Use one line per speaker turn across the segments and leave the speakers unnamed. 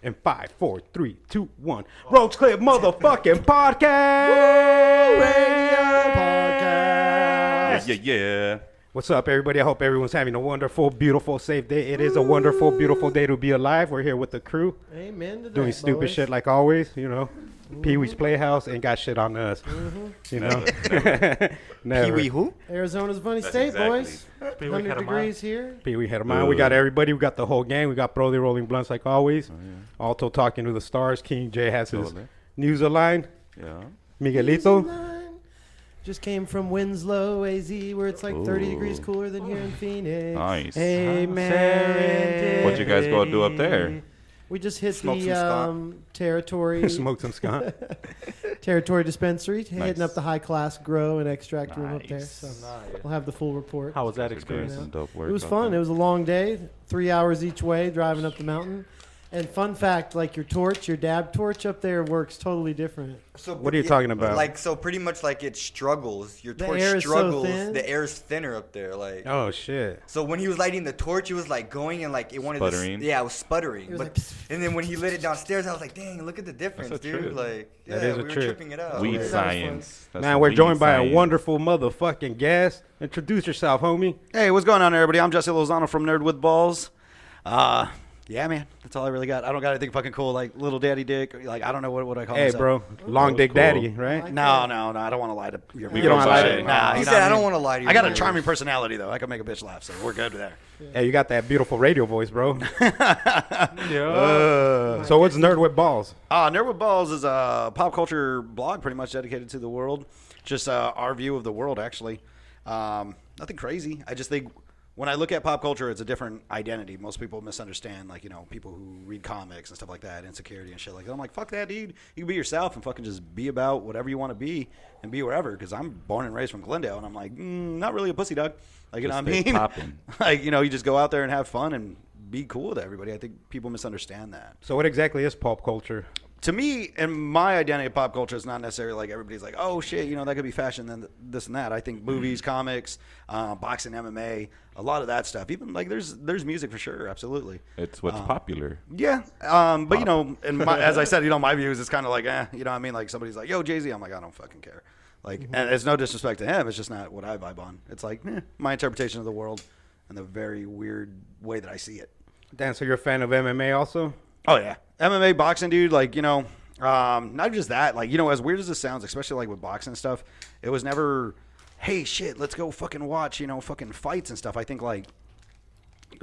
In 5, 4, 3, 2, 1. Roach Clip motherfucking podcast.
Yeah.
What's up, everybody? I hope everyone's having a wonderful, beautiful, safe day. It is a wonderful, beautiful day to be alive. We're here with the crew.
Amen to that,
Doing stupid
boys.
shit like always, you know. Pee-wee's Playhouse ain't got shit on us. You know? Never.
Pee-wee who?
Arizona's funny
That's
state,
exactly.
boys.
Pee-wee
100
had a
degrees here.
Pee-wee had a mind. We got everybody. We got the whole gang. We got Brody rolling blunts like always. Alto talking to the stars. King J has his
Totally.
news line.
Yeah.
Miguelito.
Just came from Winslow, AZ, where it's like 30 degrees cooler than here in Phoenix.
Nice.
Hey, man.
What'd you guys go do up there?
We just hit
Smoked
the
some
territory
Smoke some skunk.
territory dispensary,
Nice.
hitting up the high class grow and extract room up there.
Nice.
So we'll have the full report.
How was that
Doing
experience?
some dope work
It was
up
fun.
there.
It was a long day, 3 hours each way driving up the mountain. And fun fact, like your dab torch up there works totally different.
So,
What are you talking about?
Like, so pretty much like it struggles. Your
The
torch
air is so
struggles.
thin?
The air is thinner up there. Like,
Oh, shit.
so when he was lighting the torch, it was like going and like it wanted
Sputtering?
to. Yeah, it was sputtering.
It was
but
like,
and then when he lit it downstairs, I was like, dang, look at the difference,
a
dude.
trip.
Like, yeah,
That is a
we were
trip.
tripping it out.
Weed
that was
science. That's
Man,
some
we're
weed
joined by a
science.
wonderful motherfucking guest. Introduce yourself, homie.
Hey, what's going on, everybody? I'm Jesse Lozano from Nerd with Balls. Yeah, man, that's all I really got. I don't got anything fucking cool like Little Daddy Dick. Or, like, I don't know what I call
Hey,
myself.
bro. Long
was
Dick
cool.
Daddy, right?
No, I don't want to lie to your
We
You don't
go
lie
by
to-
it.
Nah,
He
you know
said,
what
I don't
mean?
want to lie to you.
I got a
man."
charming personality, though. I can make a bitch laugh, so we're good there.
Hey, you got that beautiful radio voice, bro.
Yeah.
So what's Nerd with Balls?
Nerd with Balls is a pop culture blog pretty much dedicated to the world. Just our view of the world, actually. Nothing crazy. I just think when I look at pop culture, it's a different identity. Most people misunderstand, like, you know, people who read comics and stuff like that, insecurity and shit like that. I'm like, fuck that, dude. You can be yourself and fucking just be about whatever you want to be and be wherever. Because I'm born and raised from Glendale, and I'm like, not really a pussy dog. Like, you know
Just
what I
stay
mean?
poppin'.
Like, you know, you just go out there and have fun and be cool with everybody. I think people misunderstand that.
So what exactly is pop culture?
To me, and my identity of pop culture is not necessarily like everybody's like, oh shit, you know, that could be fashion and this and that. I think movies, comics, boxing, MMA, a lot of that stuff. Even like there's music for sure, absolutely.
It's what's popular.
Yeah, but you know, and as I said, you know, my views, it's kind of like, you know what I mean? Like somebody's like, yo, Jay-Z, I'm like, I don't fucking care. Like, and it's no disrespect to him. It's just not what I vibe on. It's like my interpretation of the world and the very weird way that I see it.
Dan, so you're a fan of MMA also?
Oh yeah, MMA, boxing, dude. Like, you know, not just that. Like, you know, as weird as this sounds, especially like with boxing stuff, it was never, hey, shit, let's go fucking watch, you know, fucking fights and stuff. I think like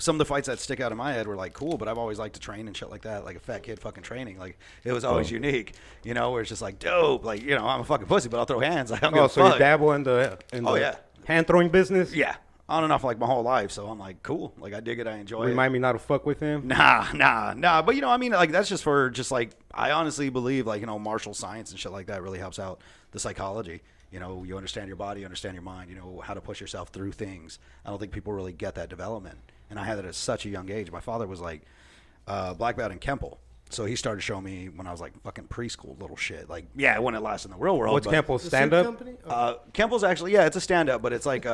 some of the fights that stick out in my head were like cool, but I've always liked to train and shit like that. Like a fat kid fucking training. Like it was always unique, you know, where it's just like dope. Like, you know, I'm a fucking pussy, but I'll throw hands. Like, I don't give
Oh,
a
so you
fuck.
dabble in the
Oh, yeah.
hand throwing business?
Yeah, on and off like my whole life. So I'm like, cool. Like I dig it. I enjoy it.
Remind me not to fuck with him.
Nah. But, you know, I mean, like, that's just for just, like, I honestly believe, like, you know, martial science and shit like that really helps out the psychology. You know, you understand your body, you understand your mind, you know, how to push yourself through things. I don't think people really get that development. And I had it at such a young age. My father was, like, black belt in Kemple. So he started showing me when I was, like, fucking preschool little shit. Like, yeah, it wouldn't last in the real world.
What's
but,
Kemple
The suit
stand-up?
company? Oh,
Kemple's actually, yeah, it's a stand-up, but it's like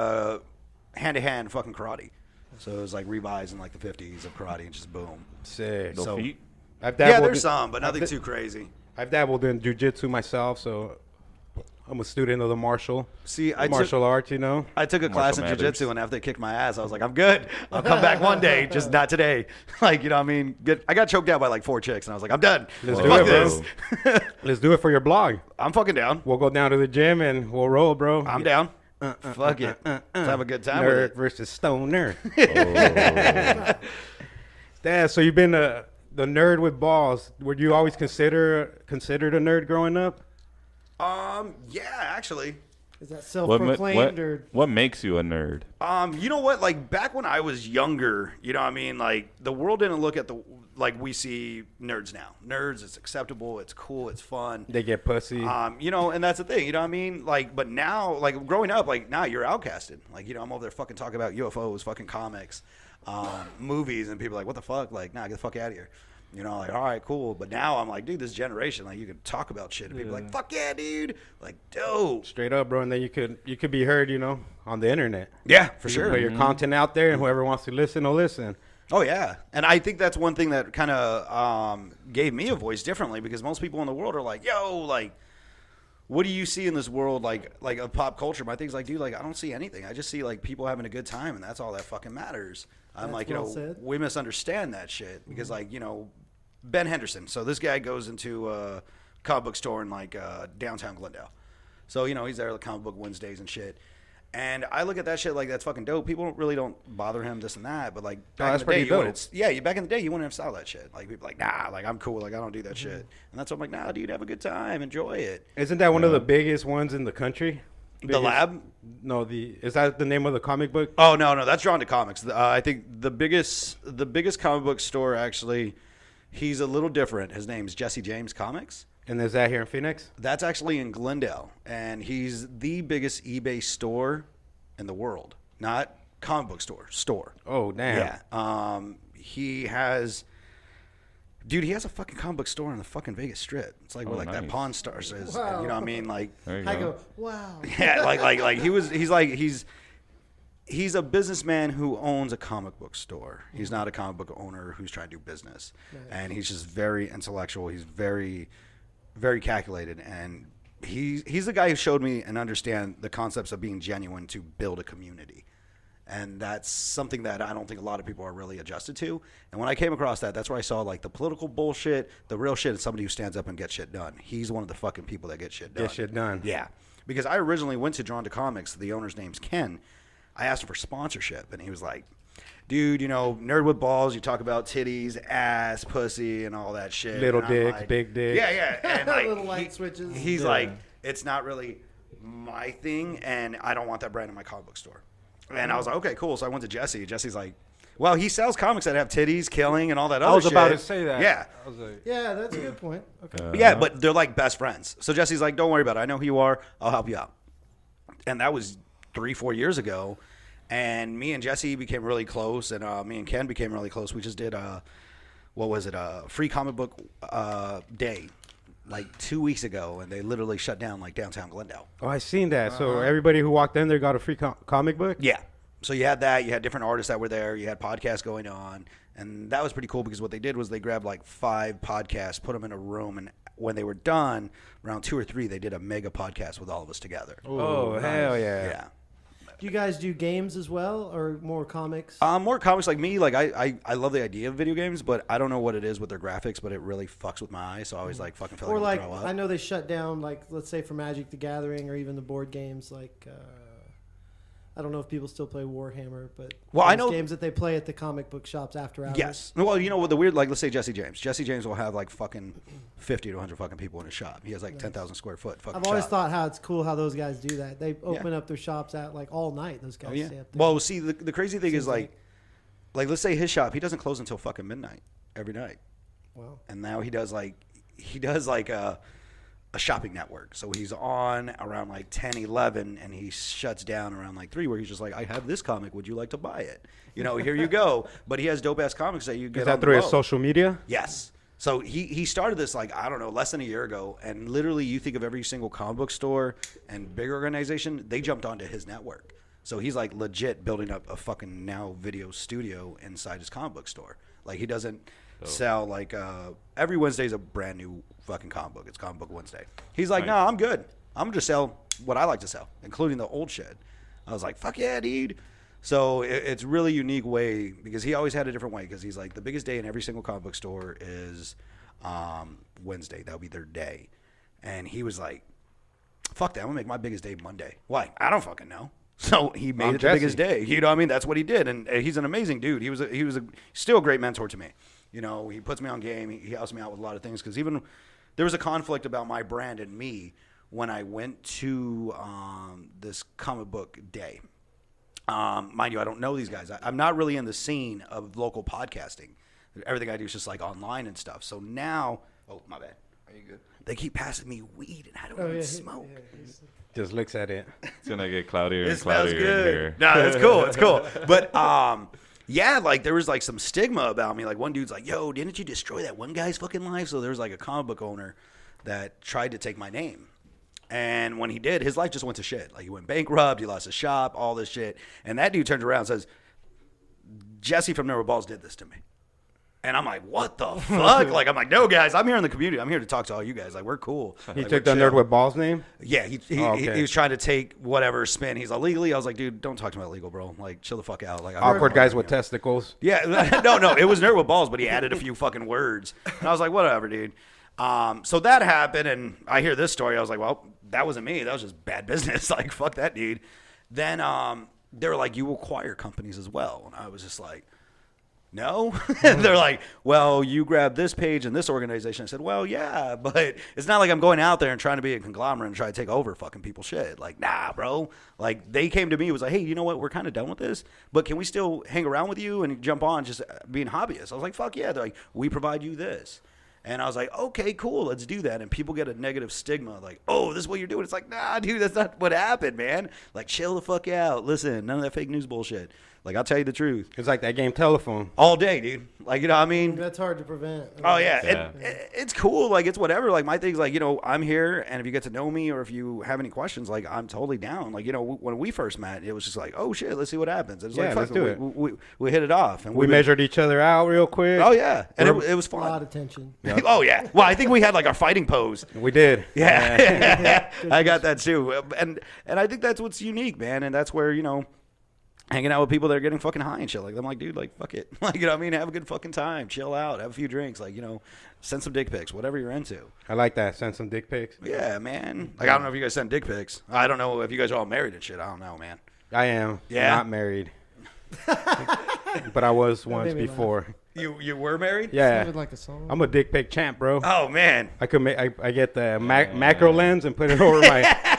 hand-to-hand fucking karate. So it was like revised in like the 50s of karate and just boom.
Sick.
No
So-
feet.
I've
Yeah,
dabbled
there's
in-
some, but nothing
I've-
too crazy.
I've dabbled in jujitsu myself, so I'm a student of the martial arts, you know.
I took a class in
Martial matters.
jiu-jitsu, and after they kicked my ass, I was like, I'm good. I'll come back one day, just not today. Like, you know what I mean? I got choked out by like 4 chicks, and I was like, I'm done.
Let's
Whoa.
do it,
Fuck
bro.
this.
Let's do it for your blog.
I'm fucking down.
We'll go down to the gym and we'll roll, bro.
I'm down. Fuck it. Let's have a good time with
Nerd
it.
versus stoner.
Oh.
Dad, so you've been the nerd with balls. Were you always considered a nerd growing up?
Yeah, actually.
is that
What,
self-proclaimed or
what makes you a nerd?
You know what? Like back when I was younger, you know what I mean? Like the world didn't look at the like we see nerds now. Nerds, it's acceptable, it's cool, it's fun.
They get pussy.
You know, and that's the thing, you know what I mean? Like, but now, like growing up, like now you're outcasted. Like, you know, I'm over there fucking talking about UFOs, fucking comics, movies, and people are like, what the fuck? Like, nah, get the fuck out of here. You know, like, all right, cool. But now I'm like, dude, this generation, like, you can talk about shit. And people are like, fuck yeah, dude. Like, dope.
Straight up, bro. And then you could be heard, you know, on the internet.
Yeah, for
You
sure.
can put your content out there, and whoever wants to listen will listen.
Oh yeah, and I think that's one thing that kind of gave me a voice differently, because most people in the world are like, "Yo, like, what do you see in this world, like of pop culture?" My thing's like, dude, like I don't see anything. I just see like people having a good time, and that's all that fucking matters. I'm
That's
like,
well said.
we misunderstand that shit because like Ben Henderson. So this guy goes into a comic book store in like downtown Glendale. So he's there like comic book Wednesdays and shit. And I look at that shit like that's fucking dope. People really don't bother him, this and that. But like back
that's
in the day,
pretty dope.
back in the day, you wouldn't have styled that shit. Like people like, nah, like I'm cool, like I don't do that shit. And that's what I'm like, nah, dude, have a good time, enjoy it.
Isn't that one of the biggest ones in the country?
The Lab?
No, is that the name of the comic book?
Oh no, that's Drawn to Comics. I think the biggest comic book store actually, he's a little different. His name's Jesse James Comics.
And is that here in Phoenix?
That's actually in Glendale, and he's the biggest eBay store in the world. Not comic book store.
Oh, damn.
Yeah. He has, dude, he has a fucking comic book store on the fucking Vegas Strip. It's like where like that
nice.
Pawn Stars is.
Wow.
You know what I mean? Like,
There you
I
go.
go, wow.
yeah, like he's a businessman who owns a comic book store. He's not a comic book owner who's trying to do business.
Nice.
And he's just very intellectual. He's very, very calculated, and he's the guy who showed me and understand the concepts of being genuine to build a community. And that's something that I don't think a lot of people are really adjusted to. And when I came across that, that's where I saw like the political bullshit, the real shit is somebody who stands up and gets shit done. He's one of the fucking people that get shit done.
Get shit done.
Yeah. Because I originally went to Drawn to Comics. The owner's name's Ken. I asked him for sponsorship, and he was like, dude, Nerd with Balls, you talk about titties, ass, pussy, and all that shit.
Little
And I'm
dicks,
like,
big dicks.
Yeah. And like,
Little light switches.
He's
Yeah.
like, it's not really my thing, and I don't want that brand in my comic book store. And I was like, okay, cool. So I went to Jesse. Jesse's like, well, he sells comics that have titties, killing, and all that other
I was
shit.
about to say that.
Yeah.
I was like,
Yeah, that's a good point. Okay.
Yeah, but they're like best friends. So Jesse's like, don't worry about it. I know who you are. I'll help you out. And that was 3-4 years ago. And me and Jesse became really close, and me and Ken became really close. We just did a free comic book day like 2 weeks ago, and they literally shut down like downtown Glendale.
oh, I seen that. So everybody who walked in there got a free comic book?
Yeah. So you had that. You had different artists that were there. You had podcasts going on. And that was pretty cool because what they did was they grabbed like 5 podcasts, put them in a room, and when they were done, around 2 or 3, they did a mega podcast with all of us together.
Oh, hell yeah.
Yeah.
Do you guys do games as well, or more comics?
More comics like me. Like I love the idea of video games, but I don't know what it is with their graphics, but it really fucks with my eyes. So I always like fucking feel
Or
like
like,
I'm gonna throw
I
up.
know they shut down, like, let's say for Magic the Gathering or even the board games, like, I don't know if people still play Warhammer, but
Well, I
those
know-
games that they play at the comic book shops after hours.
Yes. Well, what the weird, like, let's say Jesse James. Jesse James will have like fucking 50 to 100 fucking people in his shop. He has like 10,000 square foot fucking
I've always
shop.
thought how it's cool how those guys do that. They open up their shops at like all night. Those guys
Oh, yeah.
stay up there.
Well, see, the crazy thing is
Seems
like let's say his shop, he doesn't close until fucking midnight every night.
Wow.
And now he does like a shopping network. So he's on around like 10, 11, and he shuts down around like 3, where he's just like, I have this comic. Would you like to buy it? Here you go. But he has dope-ass comics that you get
Is
on
that
the
through his
low.
social media?
Yes. So he started this like, I don't know, less than a year ago. And literally you think of every single comic book store and big organization, they jumped onto his network. So he's like legit building up a fucking now video studio inside his comic book store. Like he doesn't sell like every Wednesday is a brand new fucking comic book. It's Comic Book Wednesday. He's like,
Nice.
no, I'm good. I'm gonna just sell what I like to sell, including the old shit. I was like, fuck yeah, dude. So it's a really unique way because he always had a different way because he's like the biggest day in every single comic book store is Wednesday. That'll be their day. And he was like, fuck that. I'm going to make my biggest day Monday. Why? I don't fucking know. So he made
I'm
it the
Jesse.
biggest day. You know what I mean? That's what he did. And he's an amazing dude. He was still a great mentor to me. He puts me on game. He helps me out with a lot of things because even there was a conflict about my brand and me when I went to this comic book day. Mind you, I don't know these guys. I'm not really in the scene of local podcasting. Everything I do is just like online and stuff. So now, oh, my bad. Are you good? They keep passing me weed and I don't even smoke.
Just looks at it.
It's gonna get cloudier
It
and
smells
cloudier in
good.
here.
No, it's cool. It's cool. But yeah, like there was like some stigma about me. Like one dude's like, "Yo, didn't you destroy that one guy's fucking life?" So there was like a comic book owner that tried to take my name. And when he did, his life just went to shit. Like he went bankrupt, he lost his shop, all this shit. And that dude turns around and says, Jesse from Never Balls did this to me. And I'm like, what the fuck? Like, I'm like, no, guys, I'm here in the community. I'm here to talk to all you guys. Like, we're cool.
He
Like,
took
we're
the Nerd
chill.
with Balls name.
Yeah,
okay.
he was trying to take whatever spin. He's illegally. I was like, dude, don't talk to me about legal, bro. Like, chill the fuck out. Like,
Awkward guys with testicles.
Yeah, no, it was Nerd with Balls, but he added a few fucking words. And I was like, whatever, dude. So that happened, and I hear this story. I was like, well, that wasn't me. That was just bad business. Like, fuck that, dude. Then they were like, you acquire companies as well. And I was just like, no. They're like, well, you grab this page and this organization. I said, well, yeah, but it's not like I'm going out there and trying to be a conglomerate and try to take over fucking people's shit. Like, nah, bro. Like, they came to me, was like, hey, you know what? We're kind of done with this, but can we still hang around with you and jump on just being hobbyists? I was like, fuck yeah. They're like, we provide you this. And I was like, okay, cool, let's do that. And people get a negative stigma, like, oh, this is what you're doing. It's like, nah, dude, that's not what happened, man. Like, chill the fuck out. Listen, none of that fake news bullshit. Like, I'll tell you the truth.
It's like that game Telephone.
All day, dude. Like, you know what I mean?
That's hard to prevent.
Oh, yeah.
Yeah.
It's cool. Like, it's whatever. Like, my thing's like, you know, I'm here, and if you get to know me or if you have any questions, like, I'm totally down. Like, you know, when we first met, it was just like, oh, shit, let's see what happens. It was
Yeah,
like,
let's
fuck
do
it.
it.
We hit it off. And
We
we've been-
measured each other out real quick.
Oh, yeah. And it was
A lot
fun.
of tension.
Oh, yeah. Well, I think we had, like, our fighting pose.
We did.
Yeah. I got that, too. And I think that's what's unique, man. And that's where, you know, hanging out with people that are getting fucking high and shit. Like, I'm like, dude, like, fuck it. Like, you know what I mean? Have a good fucking time. Chill out. Have a few drinks. Like, you know, send some dick pics, whatever you're into.
I like that. Send some dick pics.
Yeah, man. Like, I don't know if you guys send dick pics. I don't know if you guys are all married and shit. I don't know, man.
I am.
Yeah?
Not married. But I was once
made me laugh.
before.
You were married?
Yeah.
Sounded like a song.
I'm a dick pic champ, bro.
Oh, man.
I could make. I get the macro lens and put it over my.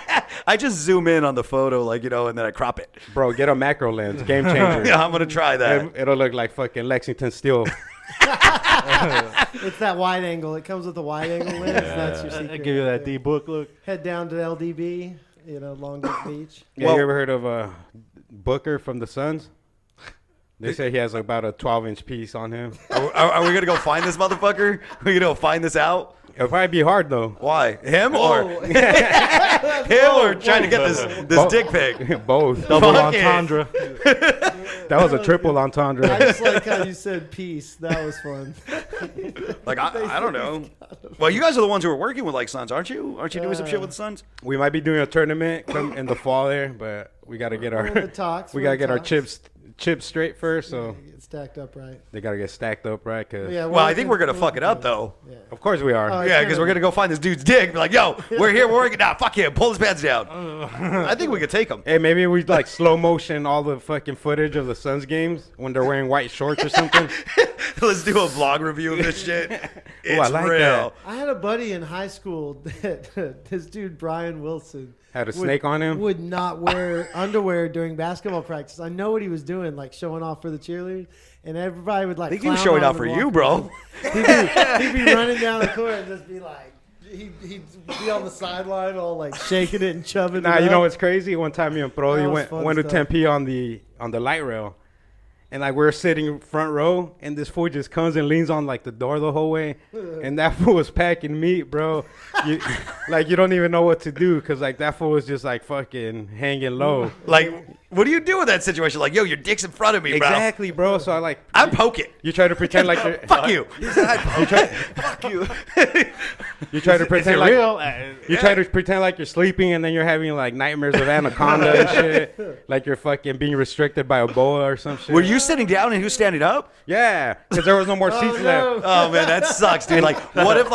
I just zoom in on the photo, like, you know, and then I crop it.
Bro, get a macro lens. Game changer.
Yeah, I'm going to try that.
It'll look like fucking Lexington Steel.
It's that wide angle. It comes with a wide angle lens. That's your secret.
I give you
right
that
there.
D-book look.
Head down to LDB, you know, Long Beach.
Yeah,
Well-
you ever heard of Booker from the Suns? They say he has about a 12-inch piece on him.
Are we going to go find this motherfucker? Are we going to go find this out?
It'll probably be hard though.
Why? Him or
Oh,
him or trying to get this dick pic?
Both.
Double
Fuck it.
entendre.
That was a triple
I
entendre.
just like how you said peace. That was fun.
Like I don't know. Well, you guys are the ones who are working with like Suns, aren't you? Aren't you doing some shit with the Suns?
We might be doing a tournament in the fall there, but we got to get
We're in the
our
talks.
we
we're
got to
in
get our
talks.
chips straight first. So
Get stacked up right.
they got to get stacked up right. Cause
Yeah,
Well, I think we're gonna fuck it up though.
Yeah.
of course we are.
Oh,
Yeah, because we're gonna go find this dude's dick. Be like, yo, we're here, we're working. Nah, fuck him. Pull his pants down. I think we could take him.
Hey, maybe we like slow motion all the fucking footage of the Suns games when they're wearing white shorts or something.
Let's do a vlog review of this shit. It's
I like
real.
that.
I had a buddy in high school that this dude Brian Wilson
Had a snake on him.
would not wear underwear during basketball practice. I know what he was doing, like showing off for the cheerleaders, and everybody would like.
I think he was
clown
showing
on
out
him
for
and
you,
walk
bro.
around. He'd be running down the court and just be like, he'd be on the sideline all like shaking it and chubbing
Nah,
it
you know
up.
what's crazy? One time me and Brody
That was
went
fun
to
stuff.
Tempe on the light rail, and like we were sitting front row, and this fool just comes and leans on like the door the whole way, and that fool was packing meat, bro. You, like you don't even know what to do because like that fool was just like fucking hanging low.
Like, what do you do in that situation? Like, yo, your dick's in front of me, bro.
Exactly, bro. So I like
I'm poking.
you try to pretend like you're
Fuck you.
Fuck you.
you try to pretend like
Real?
you try to pretend like you're sleeping and then you're having like nightmares of anaconda and shit, like you're fucking being restricted by a boa or some shit.
Were you sitting down and he was standing up?
Yeah, because there was no more seats left.
Oh man, that sucks, dude. Like, what if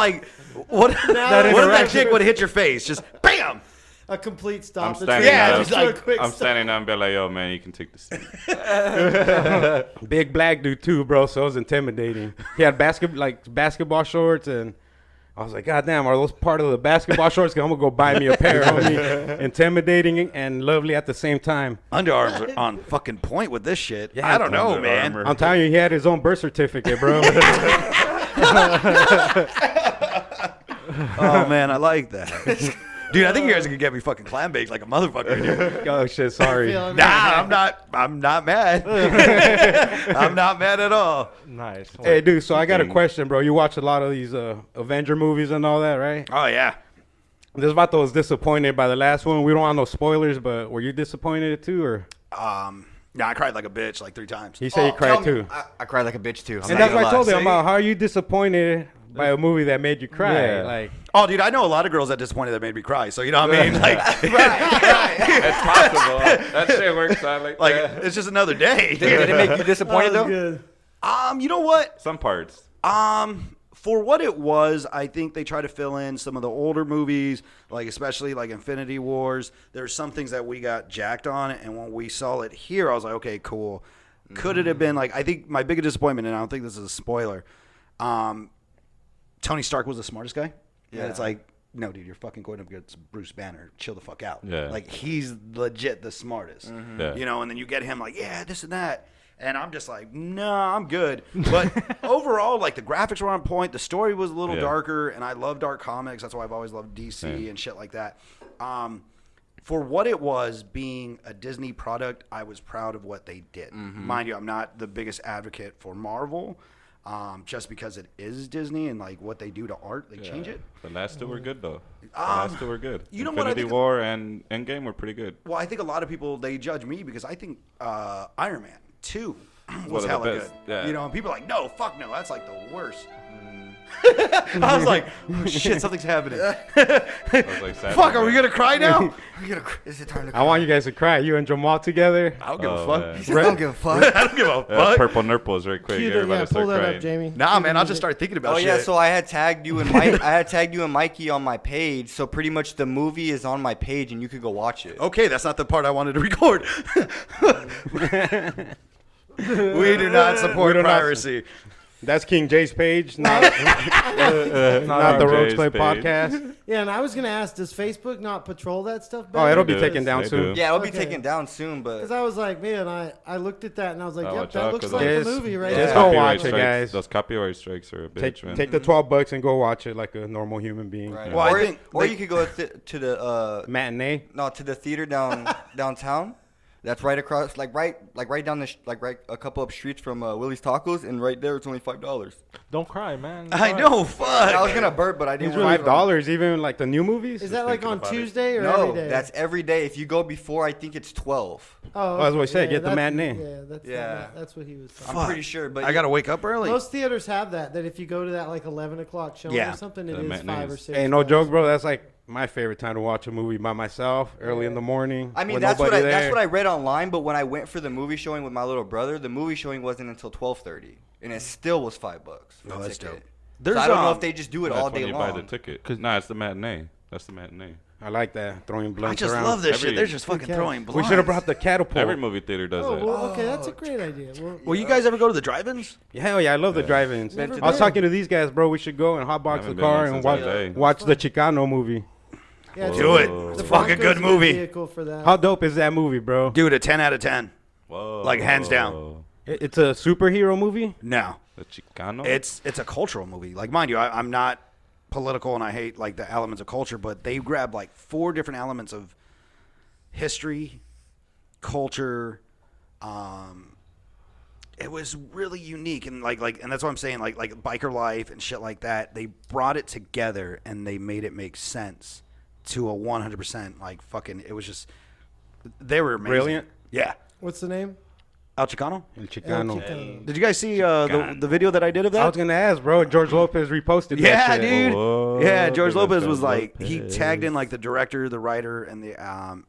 what if that
interaction-
dick would hit your face? Just bam.
A complete
I'm
stop.
standing
Yeah,
up.
just like-
I'm standing up and be like, yo, man, you can take the seat.
Big black dude too, bro. So it was intimidating. He had basketball shorts, and I was like, God damn, are those part of the basketball shorts? 'Cause I'm gonna go buy me a pair. Homie. Intimidating and lovely at the same time.
Underarms are on fucking point with this shit.
Yeah,
I don't know,
Under
man.
Armour.
I'm telling you, he had his own birth certificate, bro.
Oh man, I like that. Dude, I think you guys are gonna get me fucking clam baked like a motherfucker. Dude.
Oh shit, sorry.
Feeling
Nah, I'm not mad. I'm not mad at all.
Nice.
Hey, dude. So I got a
Dang.
question, bro. You watch a lot of these Avenger movies and all that, right?
Oh yeah.
This vato was disappointed by the last one. We don't want no spoilers, but were you disappointed too, or?
Yeah, I cried like a bitch like 3 times.
He said he cried too.
I cried like a bitch too.
And that's what I told him about. How are you disappointed by a movie that made you cry?
Yeah.
Like,
Oh, dude, I know a lot of girls that disappointed that made me cry. So you know what I mean? Like,
It's possible. That shit works out like that.
it's just another day.
Did it make you disappointed
That was
though?
good.
You know what?
Some parts.
For what it was, I think they try to fill in some of the older movies, like especially like Infinity Wars. There's some things that we got jacked on, and when we saw it here, I was like, okay, cool. Could it have been like? I think my biggest disappointment, and I don't think this is a spoiler. Tony Stark was the smartest guy. Yeah, it's like, no, dude, you're fucking going up against Bruce Banner. Chill the fuck out.
Yeah.
Like he's legit the smartest.
Yeah.
You know, and then you get him like, yeah, this and that. And I'm just like, no, I'm good. But overall, like the graphics were on point. The story was a little darker, and I love dark comics. That's why I've always loved DC and shit like that. For what it was, being a Disney product, I was proud of what they did. Mind you, I'm not the biggest advocate for Marvel, just because it is Disney and like what they do to art, they change it.
The last 2 were good though. The last 2 were good.
You know what I
Infinity
think-
War and Endgame were pretty good.
Well, I think a lot of people, they judge me because I think Iron Man 2
One
was
of the
hella good.
best, yeah.
You know, and people are like, no, fuck no, that's like the worst. I was like, oh shit, something's happening.
I was like, sad
Fuck, are
about
we
it.
gonna cry now?
Is it time to
I want you guys to cry. You and Jamal together.
I don't give a
Oh,
fuck.
man.
I don't give a fuck.
I don't give a
Yeah,
fuck.
purple nurples right quick.
Cue the,
Everybody
yeah,
start
pull that
crying.
up, Jamie.
Nah,
Cue
man,
the
I'll just
music.
start thinking about
Oh
shit.
yeah, so I had tagged you and Mike. I had tagged you and Mikey on my page. So pretty much the movie is on my page, and you could go watch it.
Okay, that's not the part I wanted to record. We do not support
do not-
piracy.
That's King Jay's page, not not the Roach
Jay's
Play
page.
podcast.
Yeah, and I was gonna ask, does Facebook not patrol that stuff?
Oh, it'll be
do.
taken down
They
soon.
do.
Yeah, it'll be
Okay.
taken down soon, but
Because I was like, man, I looked at that and I was like,
Oh,
yep,
watch
that
out,
looks
'cause
like
Just-
the movie right
just
there.
go
Copyright
watch it,
strikes-
guys.
Those copyright strikes are a bitch, man.
Take the $12 and go watch it like a normal human being.
right.
Well, I
or
think
or
they-
you could go to the
Matinee.
to the theater downtown. That's right across, right down right a couple of streets from Willie's Tacos, and right there it's only $5.
Don't cry, man.
I know, fuck.
I was gonna burp, but I didn't. want to.
$5, even like the new movies.
Is that like
thinking
on
about it.
Tuesday or
No,
every day?
that's every day. If you go before, I think it's 12.
oh,
that's what I said,
yeah,
get the
that's-
matinee.
Yeah, that's
Yeah.
that's what he was talking.
I'm pretty sure, but
I gotta wake up early.
Most theaters have that. That if you go to that like 11 o'clock showing
Yeah.
or something, it
The
is
matinees.
5 or 6.
Hey, no joke, bro. That's like my favorite time to watch a movie by myself, early in the morning.
I mean,
with
that's what
nobody
that's
there.
what I read online. But when I went for the movie showing with my little brother, the movie showing wasn't until 12:30, and it still was $5 for
Oh,
the
that's
ticket.
dope.
So I don't know if they just do it
That's
all
when
day
you
long.
buy the ticket. Nah, it's the matinee. That's the matinee.
I like that throwing
I
blunts
just
around.
love this
Every-
shit. They're just fucking
catch.
throwing
We
blunts.
should have brought the catapult.
Every movie theater does
Oh,
that.
well, okay, that's a great idea.
Well, you guys ever go to the drive-ins?
Hell yeah, I love the drive-ins.
Never
I was
been.
talking to these guys, bro. We should go and hotbox
Haven't
the
been
car
one
and
since
watch,
that day.
watch the Chicano movie.
Yeah,
Do it.
Whoa.
It's a
the
fucking
Broncos
good movie.
Vehicle for that.
How dope is that movie, bro?
Dude, a 10 out of 10.
Whoa.
Like, hands down.
It's a superhero movie.
No.
The Chicano?
It's a cultural movie. Like, mind you, I'm not political and I hate like the elements of culture, but they grab like 4 different elements of history, culture. It was really unique and like and that's what I'm saying, like biker life and shit like that. They brought it together and they made it make sense to a 100% like fucking. It was just they were amazing.
Brilliant.
Yeah,
What's the name?
El Chicano.
El
El
Chicano.
Chicano.
Did you guys see the video that I did of that?
I was gonna ask, bro. George Lopez reposted
Yeah,
that shit.
dude.
Whoa,
Yeah, George
big up
Lopez was
George
like, he
Lopez.
tagged in like the director, the writer, and the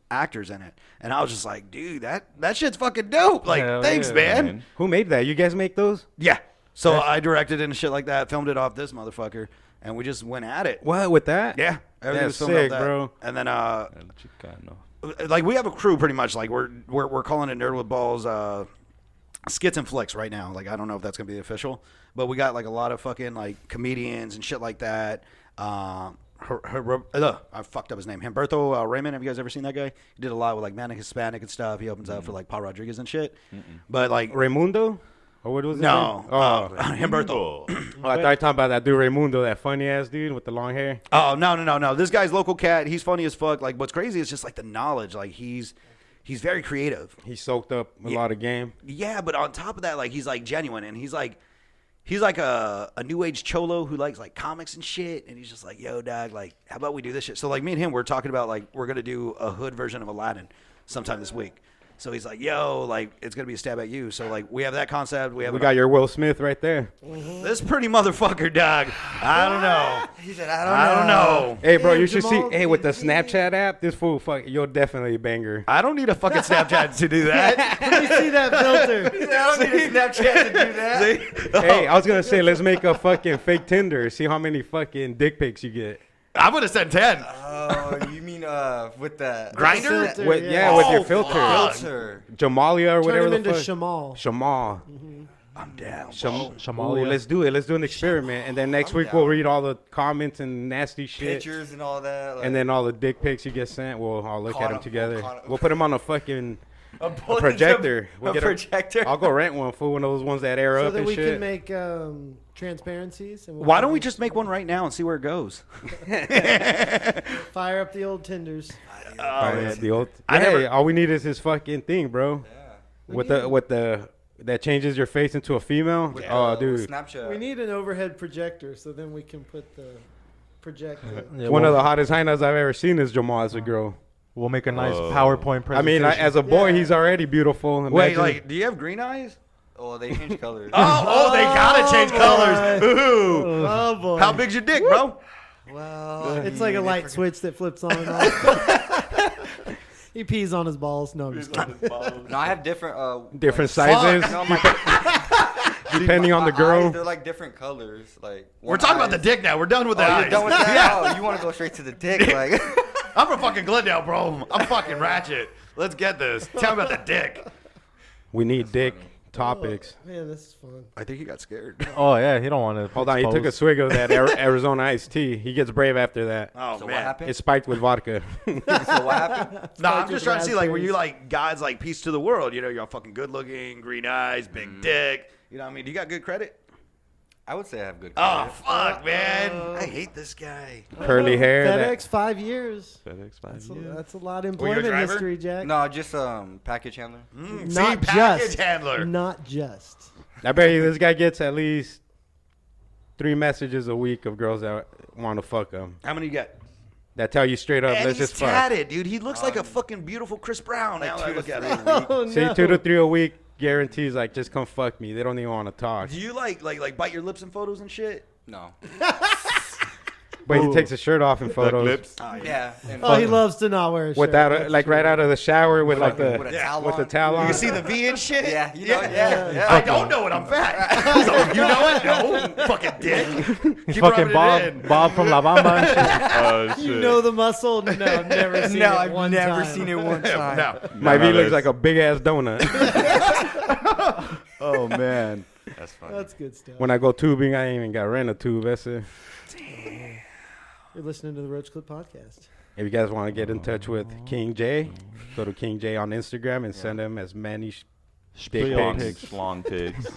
actors in it, and I was just like, dude, that shit's fucking dope. Like,
Hell
thanks,
yeah,
man.
Who made that? You guys make those?
Yeah. So I directed it and shit like that, filmed it off this motherfucker, and we just went at it.
What with that?
Yeah, everything
That's
was filmed off
sick,
that.
bro.
And then
El Chicano.
like we have a crew pretty much. Like we're calling it Nerd with Balls. Skits and flicks right now. Like I don't know if that's gonna be official, but we got like a lot of fucking like comedians and shit like that. I fucked up his name. Humberto Raymond. Have you guys ever seen that guy? He did a lot with like Manic Hispanic and stuff. He opens up for like Paul Rodriguez and shit. But like
Raymundo? Or what was it?
no,
Oh.
Humberto.
Oh, I thought you were talking about that dude Raymundo, that funny ass dude with the long hair.
Oh no. This guy's local cat. He's funny as fuck. Like what's crazy is just like the knowledge. Like he's very creative.
He soaked up a lot of game.
Yeah, but on top of that, like he's like genuine and he's like a new age cholo who likes like comics and shit, and he's just like, yo, dog, like how about we do this shit? So like me and him, we're talking about like we're gonna do a hood version of Aladdin sometime this week. So he's like, yo, like, it's going to be a stab at you. So, like, we have that concept. We
We got your Will Smith right there.
this pretty motherfucker, dog. I don't know.
He said,
I don't know.
Hey, bro,
Damn,
you should see.
Jamal,
Hey, with the Snapchat app, this fool, you'll definitely banger.
I don't need a fucking Snapchat to do that.
Let me see that filter.
I don't need a Snapchat to do that.
See?
Hey, I was gonna say, let's make a fucking fake Tinder. See how many fucking dick pics you get.
I'm going to send 10.
Oh, you mean with the
Grinder?
Filter,
With,
yeah.
with your
Oh,
filter,
fuck.
filter?
Jamalia or
Turn
whatever
him
the
into
fuck.
Shamal.
Shamal.
I'm down.
Ooh, let's do it. Let's do an experiment, and then next week we'll read all the comments and nasty shit,
Pictures and all that. Like,
and then all the dick pics you get sent. We'll all look at them together.
con-
We'll put them on a fucking
a
projector. We'll
A
get
projector.
I'll go rent one for one of those ones that air
So
up
that
and
we
shit.
can make transparencies. And we'll
Why don't we just make one right now and see where it goes?
fire up the old Tinders?
The old,
I
hey,
never-
all we need is his fucking thing, bro. With the that changes your face into a female. Oh, dude.
Snapchat.
We need an overhead projector, so then we can put the projector.
Yeah,
One
we'll,
of the hottest hyenas I've ever seen is Jamal as a girl.
we'll make a nice PowerPoint
I mean,
presentation.
as a boy,
Yeah.
he's already beautiful.
Wait,
Imagine-
like, do you have green eyes?
Oh, they change colors.
Oh, they gotta change colors. Ooh.
Oh boy!
How big's your dick, bro?
Well,
It's like a light switch that flips on and off. He pees on his balls. No, I'm just kidding.
No, I have different.
different sizes
No, my,
depending on the
my
girl.
eyes, they're like different colors. Like
We're talking about the dick now. We're done with the
Oh,
eyes.
you're done with that?
Yeah.
Oh, you want to go straight to the dick? Like,
I'm from fucking Glendale, bro. I'm fucking ratchet. Let's get this. Tell me about the dick.
We need dick topics.
Man, this is fun.
I think he got scared.
oh yeah, he don't want to.
Hold on, he took a swig of that Arizona iced tea. He gets brave after that.
Oh,
so
man.
what happened?
It's spiked with vodka.
So what happened?
No, I'm
Spiked
just
with
trying to see, like, were you,
raspberries.
like, God's, like, peace to the world? You know, you're fucking good looking, green eyes, big dick. You know what I mean? Do you got good credit?
I would say I have good.
Oh,
credit.
fuck, man. I hate this guy.
Curly hair.
FedEx 5 years.
FedEx 5
That's a lot of
Were you a
employment
driver?
history, Jack.
No, just package handler.
See,
Not
package
just.
handler.
Not just.
I bet you this guy gets at least 3 messages a week of girls that want to fuck him.
How many you got?
That tell you straight up,
And
let's
he's
just fuck.
tatted, dude. He looks like a fucking beautiful Chris Brown. Now that I look at him.
Oh,
See,
no.
2 to 3 a week guarantees, like, just come fuck me. They don't even want to talk.
Do you like bite your lips in photos and shit?
No.
But he takes his shirt off in photos.
Lips.
Oh,
Yeah. And
Oh, he loves to not wear a shirt.
Without,
That's
like,
true.
right out of the shower with, like,
with a
the
towel
with the
on.
towel
You
on.
can see the V and shit?
Yeah, you know, yeah.
I don't know it. I'm fat. So, you know it? No. Fucking dick.
He's
Keep rubbing
fucking
it
Bob,
in.
Bob from La Bamba and shit.
Oh, shit.
You know the muscle? No, I've never seen
No,
it
I've
one
never
time.
seen it one time.
No.
My V
No,
looks
that's-
like a big ass donut.
Oh, man.
That's funny.
That's good stuff.
When I go tubing, I ain't even got rent a tube. That's it.
You're listening to the Roach Clip Podcast.
If you guys want to get in touch with King J, go to King J on Instagram and send him as many dick
Spiel
pics.
Long pigs.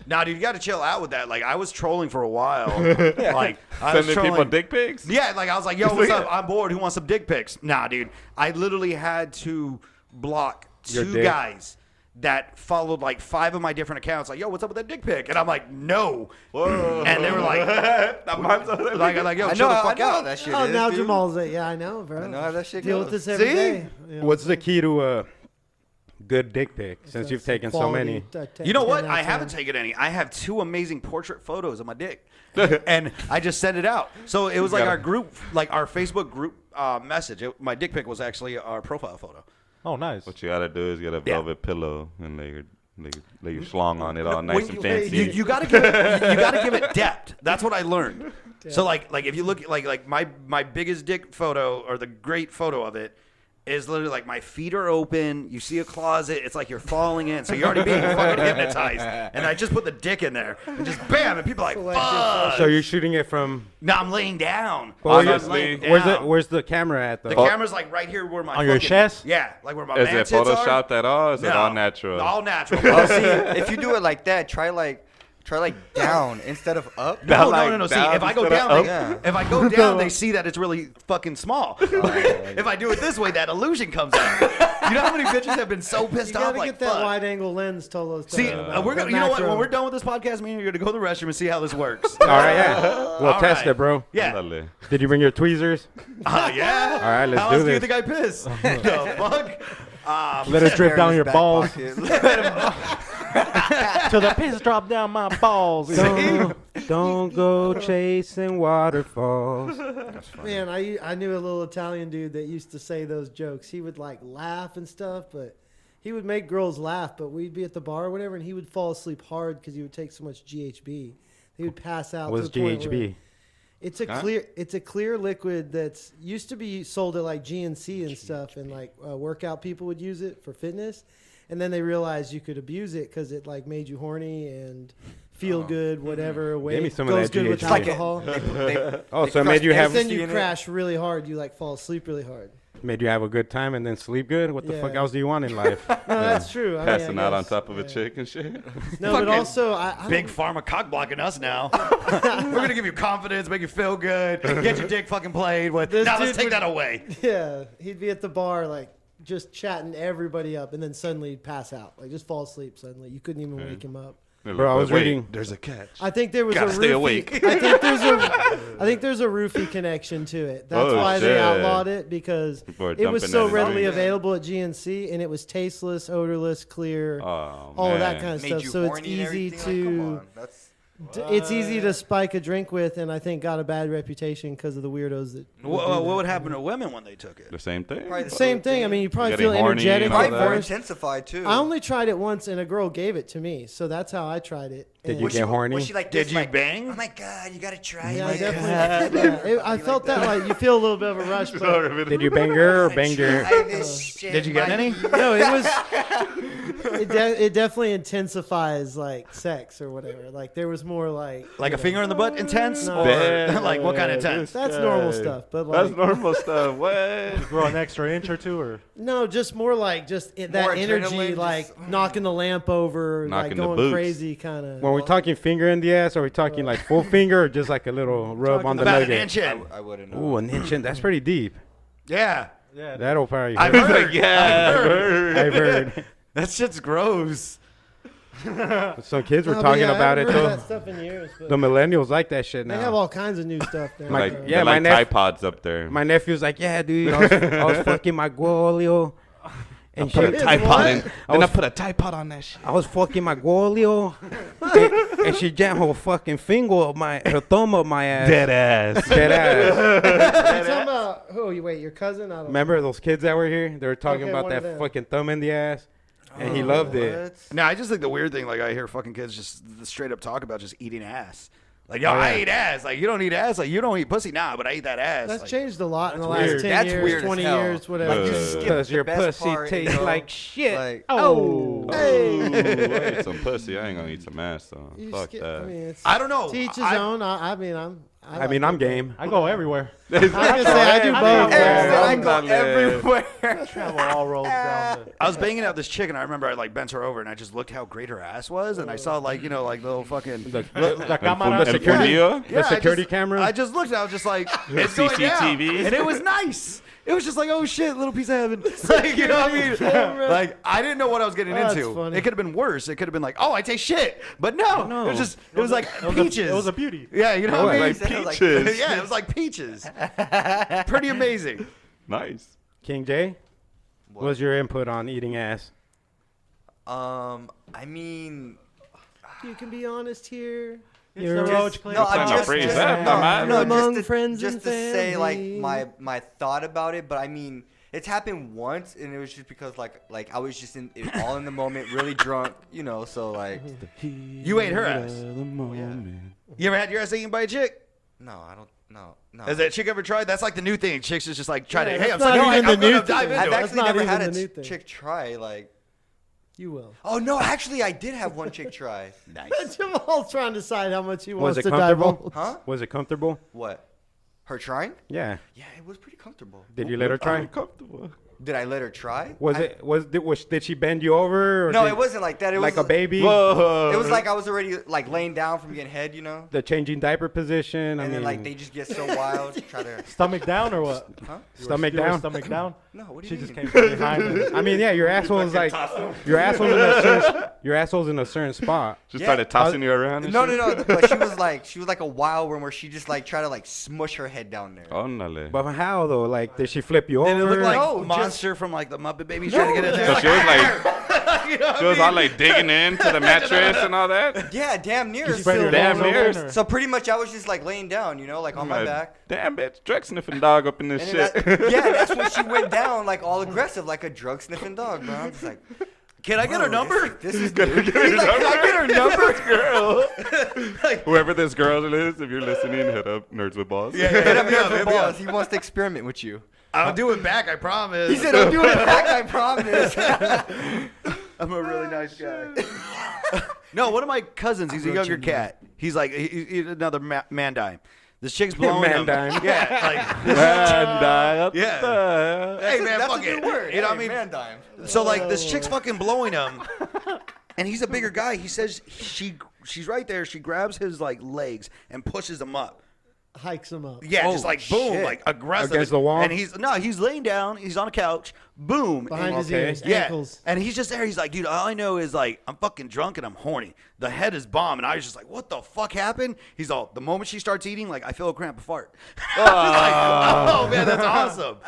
Nah, dude, you got to chill out with that. Like, I was trolling for a while. Like, I was
Sending people
trolling.
dick pics?
Yeah, like I was like, yo, what's up? I'm bored. Who wants some dick pics? Nah, dude. I literally had to block
Your
2
dick?
guys that followed like 5 of my different accounts. Like, yo, what's up with that dick pic? And I'm like, no.
Whoa.
And they were like, like, yo,
I
chill
know,
the
I
fuck
know how
out.
that shit
Oh,
is,
now
dude.
Jamal's it. Yeah, I know, bro.
I know how that shit
Deal
goes.
with this every
See?
day. Yeah.
What's the key to a good dick pic since you've taken so many?
You know what? I haven't taken any. I have 2 amazing portrait photos of my dick, and I just sent it out. So it was like
gotta-
our group, like our Facebook group message. My dick pic was actually our profile photo.
Oh, nice.
What you gotta do is get a
Yeah.
velvet pillow and lay your schlong on it all nice
When
and
you-
fancy.
You gotta give it, you gotta give it depth. That's what I learned. So like if you look like my biggest dick photo or the great photo of it is literally like my feet are open. You see a closet. It's like you're falling in. So you're already being fucking hypnotized. And I just put the dick in there and just bam, and people are like, fuck.
So you're shooting it from.
Now I'm laying down.
Well,
I'm
honestly,
laying
Where's
down.
where's the camera at though?
The camera's like right here where my
On your
fucking-
chest?
Yeah, like where my
Is
man
it
tits are.
photoshopped at all? Or is it all natural?
All natural.
Oh, see, if you do it like that, try down instead of up.
No,
Like
no. See,
down
if I go
instead of
down,
up?
Yeah.
if I go down, they see that it's really fucking small. If I do it this way, that illusion comes out. You know how many bitches have been so
You
pissed off?
gotta
Like,
get that
fuck.
wide angle lens Tolo's
See,
talking about.
we're gonna,
The
you know what?
macro.
When we're done with this podcast, me and you're gonna go to the restroom and see how this works.
All right, yeah. We'll
All
test
right.
it, bro.
Yeah.
Ándale.
Did you bring your tweezers?
Yeah.
All right, let's
How
do
else do you
this.
think I piss? The fuck?
Let it drip down your balls
Pocket.
till the piss drop down my balls.
Don't go chasing waterfalls.
Man, I knew a little Italian dude that used to say those jokes. He would like laugh and stuff, but he would make girls laugh. But we'd be at the bar or whatever, and he would fall asleep hard because he would take so much GHB. He would pass out.
What's
to the point where
GHB?
it's a clear liquid that's used to be sold at like GNC and stuff, and like workout people would use it for fitness, and then they realized you could abuse it because it like made you horny and feel good, whatever.
Give me some of
goes
that
good with
GHB.
alcohol.
Oh, so it made you have
Then you crash really hard. You like fall asleep really hard.
made you have a good time and then sleep good. What the fuck
Yeah.
else do you want in life?
No, that's true. I mean, I
Passing out on
guess,
top of a
yeah.
chick and shit.
No, but
Fucking
also I
Big
don't-
pharma cock blocking us now. We're gonna give you confidence, make you feel good, get your dick fucking played with.
This
Now let's
dude
take
would-
that away.
Yeah, he'd be at the bar like just chatting everybody up, and then suddenly he'd pass out, like just fall asleep suddenly. You couldn't even wake him up.
Bro, I was reading.
There's a catch.
I think there was
Gotta
a
stay
roofie.
awake.
I think there's a roofie connection to it. That's
Oh,
why they
shit.
outlawed it, because
People are
it was
dumping
so
that in
readily
drinks.
available at GNC, and it was tasteless, odorless, clear,
Oh,
all of that
man.
kind of
Made
stuff.
you
So it's
horny and
easy
everything? Like, come
to
on. That's
it's easy to spike a drink with, and I think got a bad reputation because of the weirdos that.
What would happen to women when they took it?
The same thing.
probably the
Same thing. I mean, you probably
Getting
feel
horny
energetic
and all
at
probably more
first.
intensified too.
I only tried it once, and a girl gave it to me, so that's how I tried it.
Did
And-
you get horny?
Was she like
Did
this,
you
like,
bang?
Oh my god, you gotta try
Yeah, I
it.
definitely. I felt that like you feel a little bit of a rush, but
Did you bang her or bang your?
Try this shit,
Did you get
buddy.
any?
no, it was. It definitely intensifies like sex or whatever. Like there was more like
Like a finger in the butt intense?
No.
Or like what kind of intense?
that's normal stuff, but
That's
like
normal stuff. What?
Grow an extra inch or two, or
no, just more like just that
More
energy,
adrenaline,
like
just-
knocking the lamp over,
Knocking
like
the
going
boots.
crazy, kind of.
When we're talking finger in the ass, are we talking like full finger or just like a little rub on the
About an
nugget?
inch in.
I wouldn't know.
Ooh, an inch in. That's pretty deep.
Yeah.
yeah,
That'll probably
I've
hurt.
heard.
Yeah.
I've heard.
That shit's gross.
Some kids were
No, but
talking
yeah, I
about it
haven't heard
though.
that stuff in years, but
The millennials like that shit
they have
now.
all kinds of new stuff now.
My-
Like,
yeah,
yeah,
my
like
nep-
tripods up there.
My nephew's like, yeah, dude, I was fucking my guolio. And
Put a
Shit.
Tide
What?
Pod in.
I
Then I
was-
put a Tide Pod on that shit.
I was fucking my guolio. and she jammed her fucking finger up her thumb up my ass.
ass.
Dead ass.
You're talking about wait, your cousin? I don't
Remember those kids that were here? They were talking
Okay,
about
one of
that
them.
fucking thumb in the ass. And he loved it.
No, I just think the weird thing, like I hear fucking kids just straight up talk about just eating ass. Like, yo,
Oh, yeah.
I eat ass. Like, you don't eat ass. Like, you don't eat pussy. Nah, but I eat that ass.
That's
Like,
changed a lot in the
That's
last
weird.
10
That's
years,
weird as
20
hell.
years, whatever.
Like,
You
Uh,
skip
Because
the
your
best
pussy
part,
tastes
you know?
like shit.
Like,
oh.
Hey. I eat some pussy. I ain't gonna eat some ass though.
You
Fuck
skip-
that.
I mean, it's
I don't know.
to each his
I-
own. I mean,
I'm game.
I go everywhere.
I was gonna say I do both.
Eric said I
I'm
go
not
everywhere.
Travel all roads down the.
I was banging out this chick, and I remember I like bent her over, and I just looked how great her ass was, and I saw like like little fucking
The,
La cámara
El
security-
fundillo?
Yeah, I
security
just-
camera?
I just looked, and I was just like, it's going down.
CCTV.
And it was nice. It was just like, oh shit, little piece of heaven. Like, you know what I mean?
camera.
Like, I didn't know what I was getting
Oh, that's
into.
funny.
It could have been worse. It could have been like, oh, I taste shit. But no, it was just, it was like peaches.
It was a beauty.
Yeah, you know what I mean?
Like
Like
peaches.
Yeah, it was like peaches. Pretty amazing.
Nice.
King J, what was your input on eating ass?
I mean,
You can be honest here.
It's
You're
the
just-
roach clear.
no,
It's
I'm
not
just,
freeze
just
that, no matter.
no,
Among
just to,
friends
just
and
to say like
family.
my thought about it. But I mean, it's happened once, and it was just because like I was just all in the moment, really drunk, you know. So like,
You ate her ass. You ever had your ass eaten by a chick?
no, I don't, no.
Has that chick ever tried? That's like the new thing. Chicks is just like try
Yeah,
to. Hey,
that's
I'm
not
sorry.
even
I'm
the new
gonna dive
thing.
into
I've
it.
That's
actually
not
never
even
had
the
a
new thing.
chick try like.
You will.
Oh no, actually, I did have one chick try.
Nice.
Jamal's trying to decide how much he
Was
wants
it
to
comfortable?
divulge.
Huh?
Was it comfortable?
What? Her trying?
Yeah.
Yeah, it was pretty comfortable.
Did you let her try?
Comfortable.
Did I let her try?
Did she bend you over? Or
No,
did-
it wasn't like that. It
like
was
a baby.
Whoa.
It was like I was already like laying down from getting head, you know.
The changing diaper position.
And then like they just get so wild, try to.
Stomach down or what?
Huh?
stomach
You were
down.
Stomach down.
No, what do
She
you
just
mean?
came from behind it.
I mean, yeah, your asshole's like your asshole's in a certain spot.
Just
Yeah.
started tossing you around and
No,
shit?
no, no. But she was like a wild one where she just like try to like smush her head down there.
Óndale.
But how though? Like, did she flip you
Did it
over?
look like
No,
Monty monster from like the Muppet Babies trying to get in there.
So she was like,
You know what
she
I
was all
mean?
like digging into the mattress and all that.
Yeah, damn near.
Spread your
Damn
balls
near.
open, or-
So pretty much I was just like laying down, like on my
Like,
back.
Damn, bitch, drug sniffing dog up in this
And
shit.
then yeah, that's when she went down like all aggressive, like a drug sniffing dog, bro. I'm just like,
Can I get her number?
this is
Can I
new.
get her
He's like, Can I get her number?
Girl. Whoever this girl is, if you're listening, hit up Nerds with Balls.
Yeah,
Hit up
yeah,
Nerds
yeah,
with
yeah.
Balls. He wants to experiment with you.
I'll do it back, I promise.
He said, "I'll do it back, I promise."
I'm a really nice guy. No, one of my cousins, he's a younger cat. He's like, he's another man dime. This chick's blowing him.
Man-dime.
Yeah, like,
Yeah.
hey man,
That's
fuck
a good
it.
word.
You know what I
Hey,
mean?
man dime.
So like, this chick's fucking blowing him, and he's a bigger guy. He says she's right there. She grabs his like legs and pushes him up.
Hikes him up.
Yeah, just like boom,
shit.
like aggressive
Against the wall?
And he's laying down. He's on a couch. Boom,
Behind
and-
his
Okay.
ears,
Yeah,
ankles.
and he's just there. He's like, dude, all I know is like I'm fucking drunk and I'm horny. The head is bomb, and I was just like, what the fuck happened? He's all, the moment she starts eating, like I feel a cramp, a fart. I was like, oh man, that's awesome.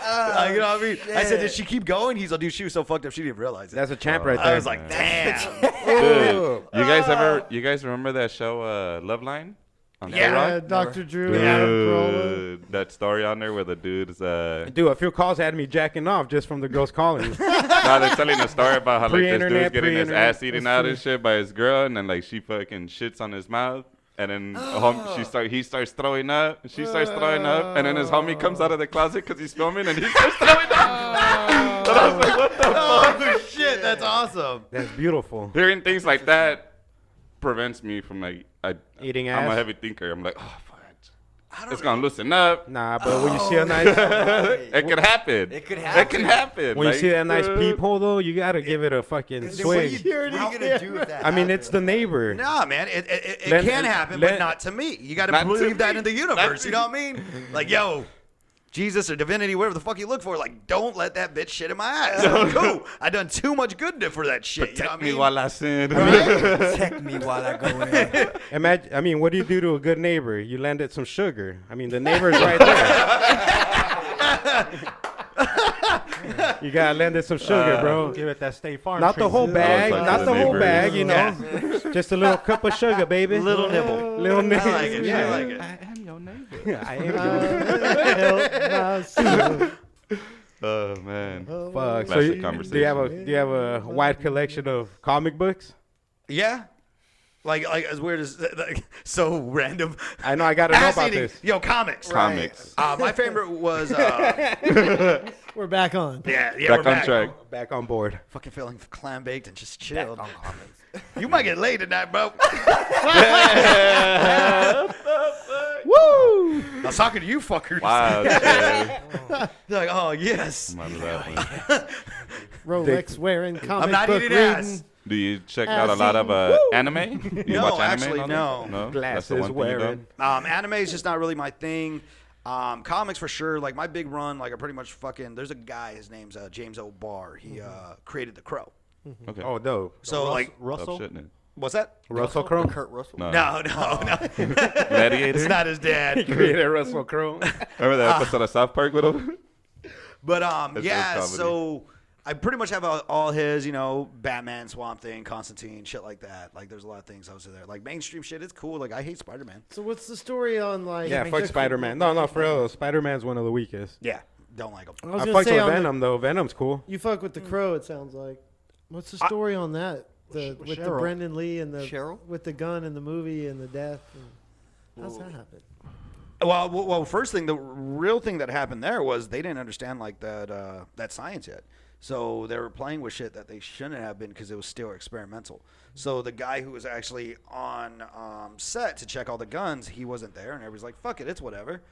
You know what I mean? I said, did she keep going? He's like, dude, she was so fucked up, she didn't even realize it.
That's a champ right there.
I was like, damn.
Dude, you guys remember that show, Love Line? On
Yeah.
K-Rock?
Dr. Drew, Adam Carolla.
Dude, that story on there where the dude's
Dude, a few calls had me jacking off just from the girls calling.
no, they're telling a story about how like this
Pre-internet,
dude's getting his
pre-internet.
ass eaten
That's
out
true.
and shit by his girl, and then like she fucking shits on his mouth, and then he starts throwing up, and she starts throwing up, and then his homie comes out of the closet because he's filming, and he starts throwing up. And I was like, what the fuck?
Oh shit, that's awesome.
That's beautiful.
Hearing things like that prevents me from like
Eating
I'm a
ass?
heavy thinker. I'm like, oh fuck, it's gonna loosen up.
Nah, but when you see a nice,
It could happen.
It could
It can happen.
when you
like,
see that nice peephole though, you gotta give it a fucking
Then what are
swig.
you gonna do with that?
I mean, it's the neighbor.
Nah, man, it
Let-
can happen,
let-
but not to me. You got to
Not to
believe that
me.
in the
Not
universe.
to
You know what I mean? Like, yo, Jesus or divinity, whatever the fuck you look for, like, don't let that bitch shit in my ass. Cool. I done too much good for that shit. You know what I
Protect me
mean?
while I sin.
Protect me while I go in.
Imagine, I mean, what do you do to a good neighbor? You lend it some sugar. I mean, the neighbor's right there. You gotta lend it some sugar, bro.
Give it that State Farm.
Not the whole
treatment.
bag,
like
not
the
the whole
neighbor.
bag, you know. Just a little cup of sugar, baby.
Little nibble.
Little nibble.
I like it.
Yeah.
I like it.
I am your neighbor.
I am
Help myself.
Oh man.
Fuck. So
Classic
you,
conversation.
do you have a wide collection of comic books?
Yeah. Like as weird as, like, so random.
I know I gotta know
Ass
about
eating.
this.
Yo, comics.
Comics.
My favorite was,
We're back on.
yeah,
Back
we're
on track.
Back on board.
Fucking feeling clam baked and just chilled. You might get laid tonight, bro.
Woo!
I was talking to you fuckers.
Wow. shit.
They're like, oh yes.
I'm laughing.
Rolex wearing comic
I'm not
book
eating
reading.
ass.
Do you check out a lot of anime? You
No,
watch anime
actually,
and all that?
no.
No.
Glasses
That's the one thing you
wearing.
don't?
Anime is just not really my thing. Comics for sure. Like my big run, like I pretty much fucking. There's a guy. His name's James O'Barr. He created the Crow.
Okay.
Oh, dope.
So like,
Stop
Russell.
shitting it.
what's that?
Russell Crowe.
Kurt Russell.
No.
No.
Gladiator.
It's not his dad.
Created Russell Crowe.
Remember that episode of South Park with him?
But
It's
yeah.
comedy.
So I pretty much have all his, Batman, Swamp Thing, Constantine, shit like that. Like there's a lot of things I was there. Like mainstream shit is cool. Like I hate Spider-Man.
So what's the story on like?
Yeah, fuck Spider-Man. No, for real. Spider-Man's one of the weakest.
Yeah, don't like him.
I was
I
gonna
fucked
say
with
on the-
Venom though. Venom's cool.
You fuck with the Crow. It sounds like. What's the story on that? With the
Cheryl.
Brendan Lee and the
Cheryl?
with the gun in the movie and the death. And how's that happen?
Well, first thing, the real thing that happened there was they didn't understand like that science yet. So they were playing with shit that they shouldn't have been because it was still experimental. So the guy who was actually on set to check all the guns, he wasn't there, and everybody's like, "Fuck it, it's whatever."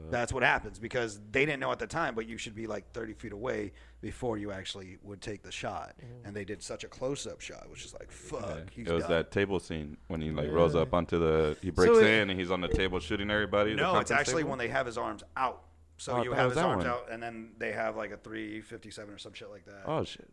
That's what happens because they didn't know at the time, but you should be like 30 feet away before you actually would take the shot. And they did such a close-up shot, which is like, fuck. He's
It was
done.
that table scene when he like rolls up onto he breaks
So
in and he's on the table shooting everybody. the
No, it's
conference
actually
table?
when they have his arms out. So
Oh, I
you
thought it
have
was
his
that
arms
one.
out, and then they have like a 357 or some shit like that.
Oh shit!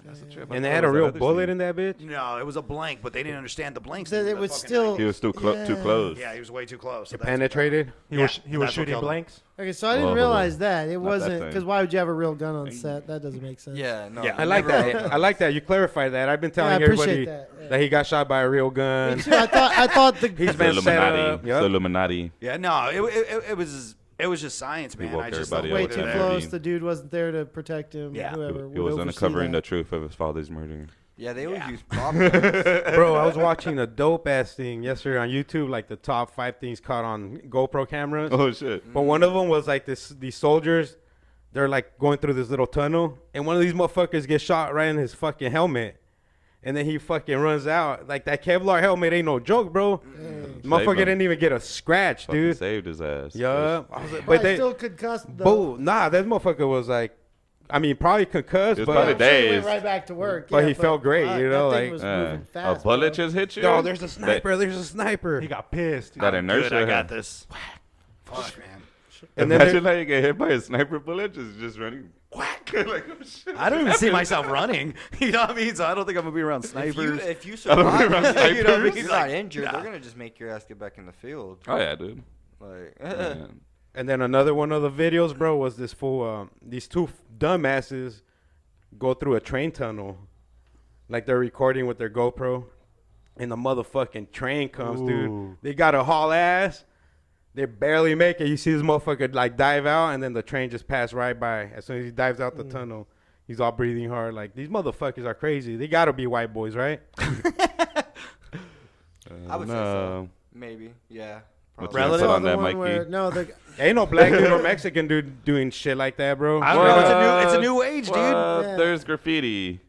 That's a trip.
And they had a real bullet in that bitch.
No, it was a blank, but they didn't understand the blanks.
That it was still.
He was too
Yeah.
close.
Yeah, he was way too close. So
It
that's-
penetrated.
He
Yeah,
was
that's what
shooting
killed him.
blanks.
Okay, so I didn't
Whoa.
realize that it
Not that
wasn't
thing.
because why would you have a real gun on set? That doesn't make sense.
Yeah, no.
Yeah.
I like
never-
that. I like that. You clarified that. I've been
Yeah, I
telling
appreciate
everybody
that, yeah.
he got shot by a real gun.
Me too. I thought the
He's
It's
been set
Illuminati.
up.
It's
Yep.
Illuminati.
Yeah, no, it was just science, man.
woke
I just
everybody
way
up
too
with
close.
that.
The dude wasn't there to protect him.
Yeah.
Whoever
He
would
was
oversee
uncovering the
that.
truth of his father's murder.
Yeah, they always use prop guns.
Bro, I was watching a dope ass thing yesterday on YouTube, like the top 5 things caught on GoPro cameras.
Oh shit!
But one of them was like these soldiers, they're like going through this little tunnel, and one of these motherfuckers gets shot right in his fucking helmet. And then he fucking runs out. Like that Kevlar helmet ain't no joke, bro. Motherfucker
him.
didn't even get a scratch,
Fucking
dude.
saved his ass.
Yeah. I was like,
But
but they,
still concussed.
boo, nah, that motherfucker was like, I mean, probably concussed,
It was
but
probably
I'm sure he
days.
went right back to work.
But he felt great,
fuck,
you know,
that thing
like,
was
Yeah.
moving fast,
a bullet
bro.
just hit you.
yo, there's a sniper. There's a sniper.
He got pissed.
That inertia.
Good, I got
huh?
this. Fuck, man.
And then
Imagine how you get hit by a sniper bullet just running. Whack! Like, oh, shit.
I don't even see myself running. You know what I mean? So I don't think I'm gonna be around snipers.
If you
I don't
survive,
remember
you know what I mean?
snipers.
You're not injured. They're gonna just make your ass get back in the field.
Oh yeah, dude.
Like,
Man.
And then another one of the videos, bro, was this fool. These two dumbasses go through a train tunnel, like they're recording with their GoPro, and the motherfucking train comes, dude.
Ooh.
They got to haul ass. They barely make it. You see this motherfucker like dive out, and then the train just passed right by. As soon as he dives out the tunnel, he's all breathing hard. Like these motherfuckers are crazy. They gotta be white boys, right?
I would say so. Maybe. Yeah.
What's
Probably.
your
Relative?
input on
The
that,
one where-
Mikey?
no, the
Ain't no black dude or Mexican dude doing shit like that, bro.
I don't know. It's a new age, dude.
Yeah.
There's graffiti.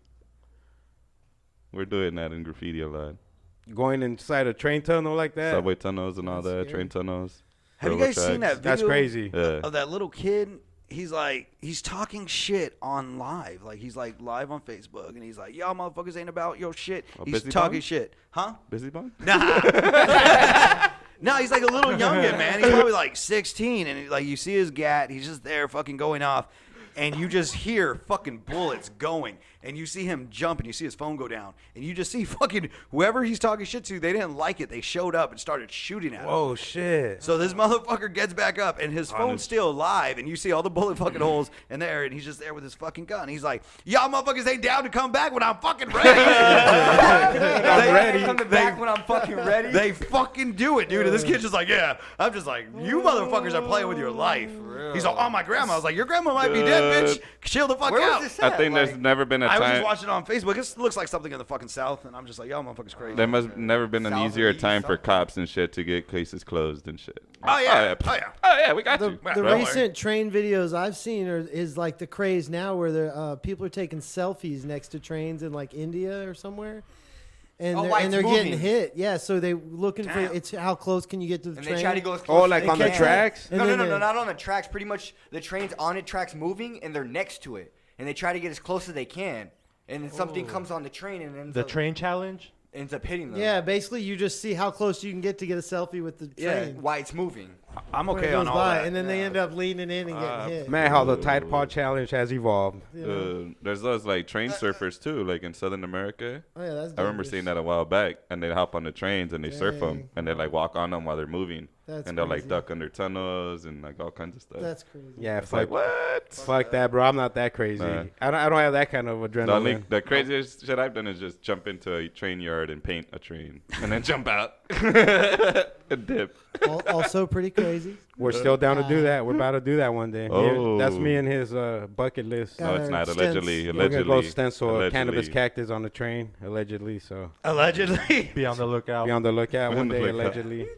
We're doing that in graffiti a lot.
Going inside a train tunnel like that.
Subway tunnels and all
That's
that,
scary.
train tunnels.
Have you
railroad
guys seen
tracks.
that video?
That's crazy.
Yeah.
Of that little kid? He's talking shit on live. Like, he's like live on Facebook, and he's like, y'all motherfuckers ain't about your shit.
A
He's
busy
talking
bum?
shit. Huh?
Busy bone?
Nah. No, he's like a little youngin, man. He's probably like 16, and like you see his gat, he's just there fucking going off, and you just hear fucking bullets going, and you see him jump, and you see his phone go down, and you just see fucking whoever he's talking shit to, they didn't like it. They showed up and started shooting at him.
Whoa, shit.
So this motherfucker gets back up, and his phone's still live, and you see all the bullet fucking holes in there, and he's just there with his fucking gun. He's like, y'all motherfuckers ain't down to come back when I'm fucking ready.
I'm
ready.
Coming back when I'm fucking ready.
They fucking do it, dude. And this kid's just like, yeah. I'm just like, you motherfuckers are playing with your life. He's like, oh, my grandma. I was like, your grandma might be dead, bitch. Chill the fuck
Where
out.
was this
I
at?
think there's
Like,
never been a
I was just
time.
watching it on Facebook. It looks like something in the fucking South, and I'm just like, y'all motherfuckers crazy.
There must never been an
South or
easier
east,
time for
something.
cops and shit to get cases closed and shit.
Oh, yeah. Oh, yeah.
Oh yeah, we got
the,
you.
the
Well,
recent train videos I've seen is like the craze now where people are taking selfies next to trains in like India or somewhere. And
Oh,
they're,
while
and
it's
they're getting
moving.
hit. Yeah, so they looking for
Damn.
it's how close can you get to the
And
train?
they try to go as close
Oh,
as
like
they
on the
can.
tracks?
And
No,
then they-
not on the tracks. Pretty much the train's on it, tracks moving, and they're next to it. And they try to get as close as they can. And then something comes on the train and ends
The
up,
train challenge.
ends up hitting them.
Yeah, basically you just see how close you can get to get a selfie with the
Yeah,
train.
why it's moving.
I'm
when it
okay on
goes
all
by,
that.
and then they end up leaning in and getting hit.
Man, how the Tide Pod Challenge has evolved.
You know?
There's those like train surfers too, like in Southern America.
Oh yeah, that's.
I remember
dangerous.
seeing that a while back, and they hop on the trains and they surf them,
Dang.
and they like walk on them while they're moving,
That's
and they'll like
crazy.
duck under tunnels and like all kinds of stuff.
That's crazy.
Yeah,
It's
fuck,
like what?
fuck that, bro. I'm not that crazy.
Nah.
I don't have that kind of adrenaline.
The craziest shit I've done is just jump into a train yard and paint a train, and then jump out and dip.
Also pretty crazy.
We're still down to do that. We're about to do that one day.
Oh.
That's me and his bucket list.
No, it's not.
Stents.
Allegedly,
We're
We're gonna go
allegedly.
stencil a cannabis
Allegedly.
cactus on the train, allegedly. So
Allegedly.
Be on the lookout.
be on the lookout
Be
one
on the
day,
lookout.
allegedly.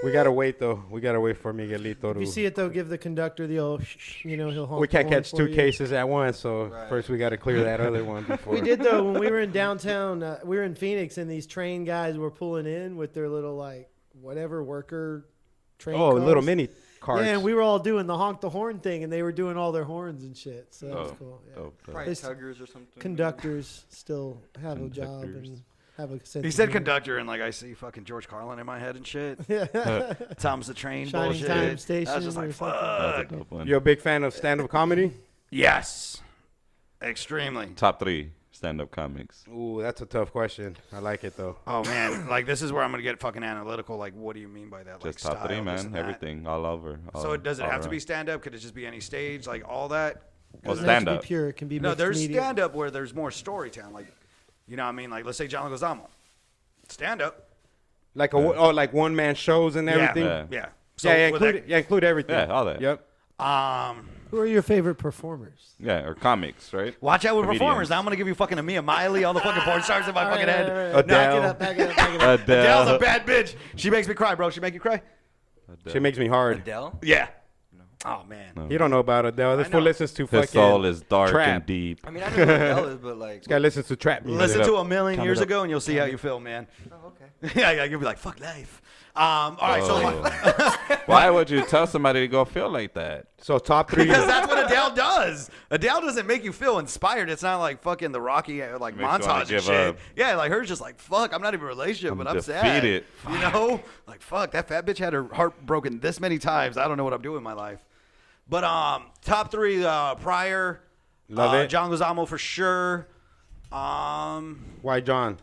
We gotta wait though. We gotta wait for Miguelito
If you
to.
see it though, give the conductor the old, he'll honk
We can't
the horn
catch
for
two
you.
cases at once, so
Right.
first we gotta clear that other one before.
We did though when we were in downtown. We were in Phoenix, and these train guys were pulling in with their little like whatever worker train.
Oh,
cars.
little mini carts.
Yeah, and we were all doing the honk the horn thing, and they were doing all their horns and shit. So that was
Oh,
cool. Yeah.
dope, dope.
Probably
This-
tuggers or something.
Conductors still have a job
Conductors.
and have a sense.
He
of
said
humor.
conductor, and like I see fucking George Carlin in my head and shit.
Yeah.
Tom's the train
Shining
bullshit.
Time
I was
Station
just like,
or something.
That's
fuck.
a dope one.
You're a big fan of stand-up comedy?
Yes. Extremely.
Top 3 stand-up comics?
Ooh, that's a tough question. I like it though.
Oh man, like this is where I'm gonna get fucking analytical. Like, what do you mean by that? Like
Just top three,
style, this
man.
and that.
Everything, all over.
So does it
all
have to be
around.
stand up? Could it just be any stage? Like all that?
Well,
Doesn't have to
stand-up.
be pure. It can be
No,
mixed
there's
media.
stand up where there's more storytelling. Like, you know what I mean? Like, let's say John Leguizamo. Stand up.
Like like one man shows and everything.
Yeah.
Yeah. So
Yeah,
with
include everything.
Yeah, all that.
Yep.
Who are your favorite performers?
Yeah, or comics, right?
watch out with
Comedians.
performers. Now I'm gonna give you fucking Amia Miley, all the fucking porn stars in my fucking head.
Adele.
Back it up.
Adele's a bad bitch. She makes me cry, bro. She make you cry?
She makes me hard.
Adele?
Yeah. Oh man.
No.
You don't know about Adele. This
I
fool
know.
listens to
His
fucking
soul is dark
trap.
and deep.
I mean, I know who Adele is, but like.
This guy listens to trap music.
Listen
it
to
up.
a million
Count
years
it up.
ago and you'll see how you feel, man.
Oh, okay.
yeah, you'll be like, fuck life. All right,
Oh. Why would you tell somebody to go feel like that?
So top three.
because that's what Adele does. Adele doesn't make you feel inspired. It's not like fucking the Rocky like
Makes you wanna
montage and
give
shit.
up.
Yeah, like hers just like fuck. I'm not even in a relationship,
I'm
but I'm sad.
defeated.
You know, like fuck. That fat bitch had her heart broken this many times. I don't know what I'm doing in my life. But top three Pryor,
Love it.
John Leguizamo for sure.
Why John?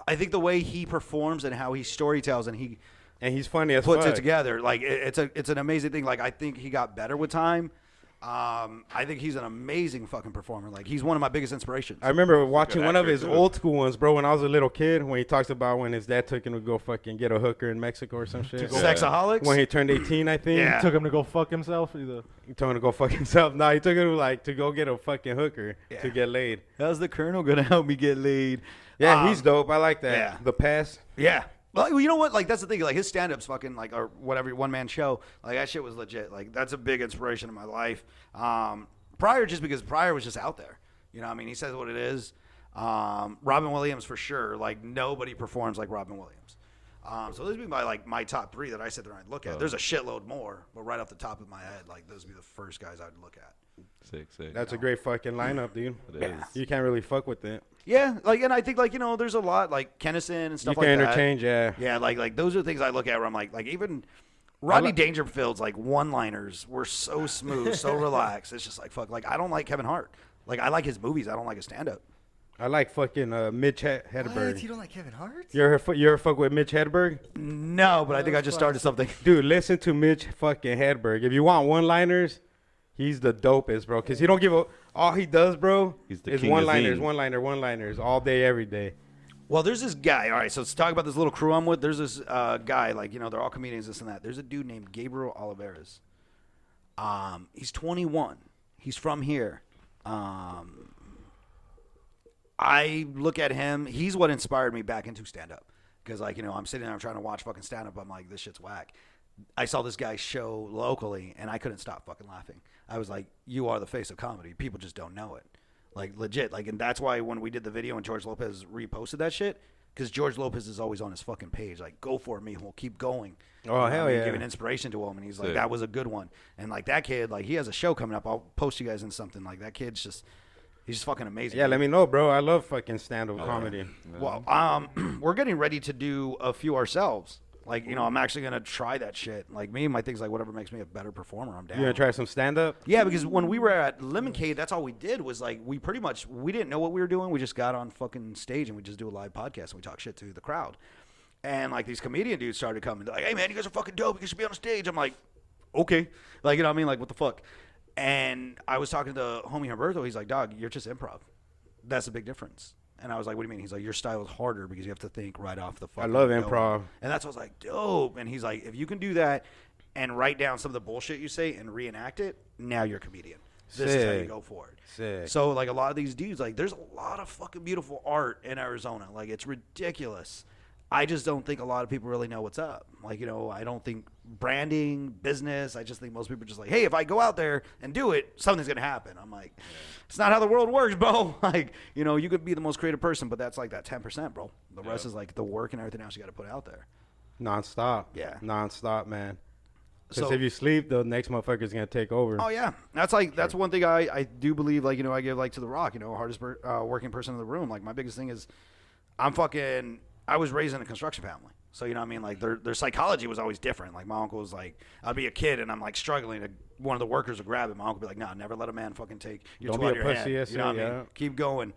I think the way he performs and how he storytells and he
And he's funny as
puts
fuck.
it together. Like it's an amazing thing. Like I think he got better with time. I think he's an amazing fucking performer. Like he's one of my biggest inspirations.
I remember watching
Good
one of
actor,
his
too.
old school ones, bro, when I was a little kid, when he talks about when his dad took him to go fucking get a hooker in Mexico or some shit.
Sexaholics.
When he turned 18, I think.
Yeah.
Took him to go fuck himself. Either.
He told him to go fuck himself. No, he took him like to go get a fucking hooker
Yeah.
to get laid.
How's the Colonel gonna help me get laid?
Yeah, he's dope. I like that.
yeah.
The Pass.
Yeah. Well, you know what? Like that's the thing. Like his stand-up's fucking like or whatever one man show. Like that shit was legit. Like that's a big inspiration in my life. Pryor just because Pryor was just out there. You know, what I mean, he says what it is. Robin Williams for sure. Like nobody performs like Robin Williams. So those would be my top three that I sit there and I'd look at. There's a shitload more, but right off the top of my head, like those would be the first guys I'd look at.
Sick.
That's a great fucking lineup, dude.
It is.
You can't really fuck with it.
Yeah, like and I think like there's a lot like Kennison and
You
stuff
can
like that.
interchange, yeah.
Yeah, like those are things I look at where I'm like even Rodney Dangerfield's like one-liners were so smooth, so relaxed. It's just like fuck. Like I don't like Kevin Hart. Like I like his movies. I don't like his stand-up.
I like fucking Mitch
What?
Hedberg.
You don't like Kevin Hart?
You ever fuck with Mitch Hedberg?
No, but I think I just started something.
Dude, listen to Mitch fucking Hedberg. If you want one-liners, he's the dopest, bro. Because he don't give a... All he does, bro,
He's the
is
king of
one-liners,
zine.
one-liners, all day, every day.
Well, there's this guy. All right, so let's talk about this little crew I'm with. There's this guy, like, they're all comedians, this and that. There's a dude named Gabriel Oliveras. He's 21. He's from here. I look at him. He's what inspired me back into stand-up. Because, like, I'm sitting there, I'm trying to watch fucking stand-up. I'm like, this shit's whack. I saw this guy show locally, and I couldn't stop fucking laughing. I was like, you are the face of comedy. People just don't know it. Like, legit. Like, and that's why when we did the video and George Lopez reposted that shit, because George Lopez is always on his fucking page. Like, go for it, me. We'll keep going.
Oh, hell
I mean,
yeah.
Giving inspiration to him. And he's like,
Sick.
that was a good one. And, like, that kid, like, he has a show coming up. I'll post you guys in something. Like, that kid's just, he's just fucking amazing.
Yeah, let me know, bro. I love fucking stand-up comedy.
Well, we're getting ready to do a few ourselves. Like, I'm actually going to try that shit. Like, me and my thing's like, whatever makes me a better performer, I'm down.
You gonna try some stand-up?
Yeah, because when we were at Lemon Cave, that's all we did was like we didn't know what we were doing. We just got on fucking stage and we just do a live podcast and we talk shit to the crowd. And like these comedian dudes started coming, they're like, "Hey man, you guys are fucking dope. You guys should be on stage." I'm like, "Okay," like what I mean, like what the fuck. And I was talking to homie Humberto. He's like, "Dog, you're just improv. That's a big difference." And I was like, "What do you mean?" He's like, "Your style is harder because you have to think right off the fucking
love
dome."
improv.
And that's what I was like, dope. And he's like, if you can do that and write down some of the bullshit you say and reenact it, now you're a comedian. This is how you
Sick.
go for it.
Sick.
So, like, a lot of these dudes, like, there's a lot of fucking beautiful art in Arizona. Like, it's ridiculous. I just don't think a lot of people really know what's up. Like, I don't think branding, business, I just think most people are just like, hey, if I go out there and do it, something's going to happen. I'm like, it's not how the world works, bro. Like, you could be the most creative person, but that's like that 10%, bro. The rest is like the work and everything else you got to put out there.
Non-stop.
Yeah.
Non-stop, man. Because
So-
if you sleep, the next motherfucker's going to take over.
Oh yeah, that's one thing I do believe. Like I give like to The Rock. Hardest working person in the room. Like my biggest thing is, I was raised in a construction family, so you know what I mean. Like their psychology was always different. Like my uncle was like, I'd be a kid and I'm like struggling to one of the workers would grab it. My uncle would be like, "No, never let a man fucking take your
Don't
tool
be
out
a
of your
pussy,
hand.
yes,
You know what
sir,
I mean?
yeah.
Keep going.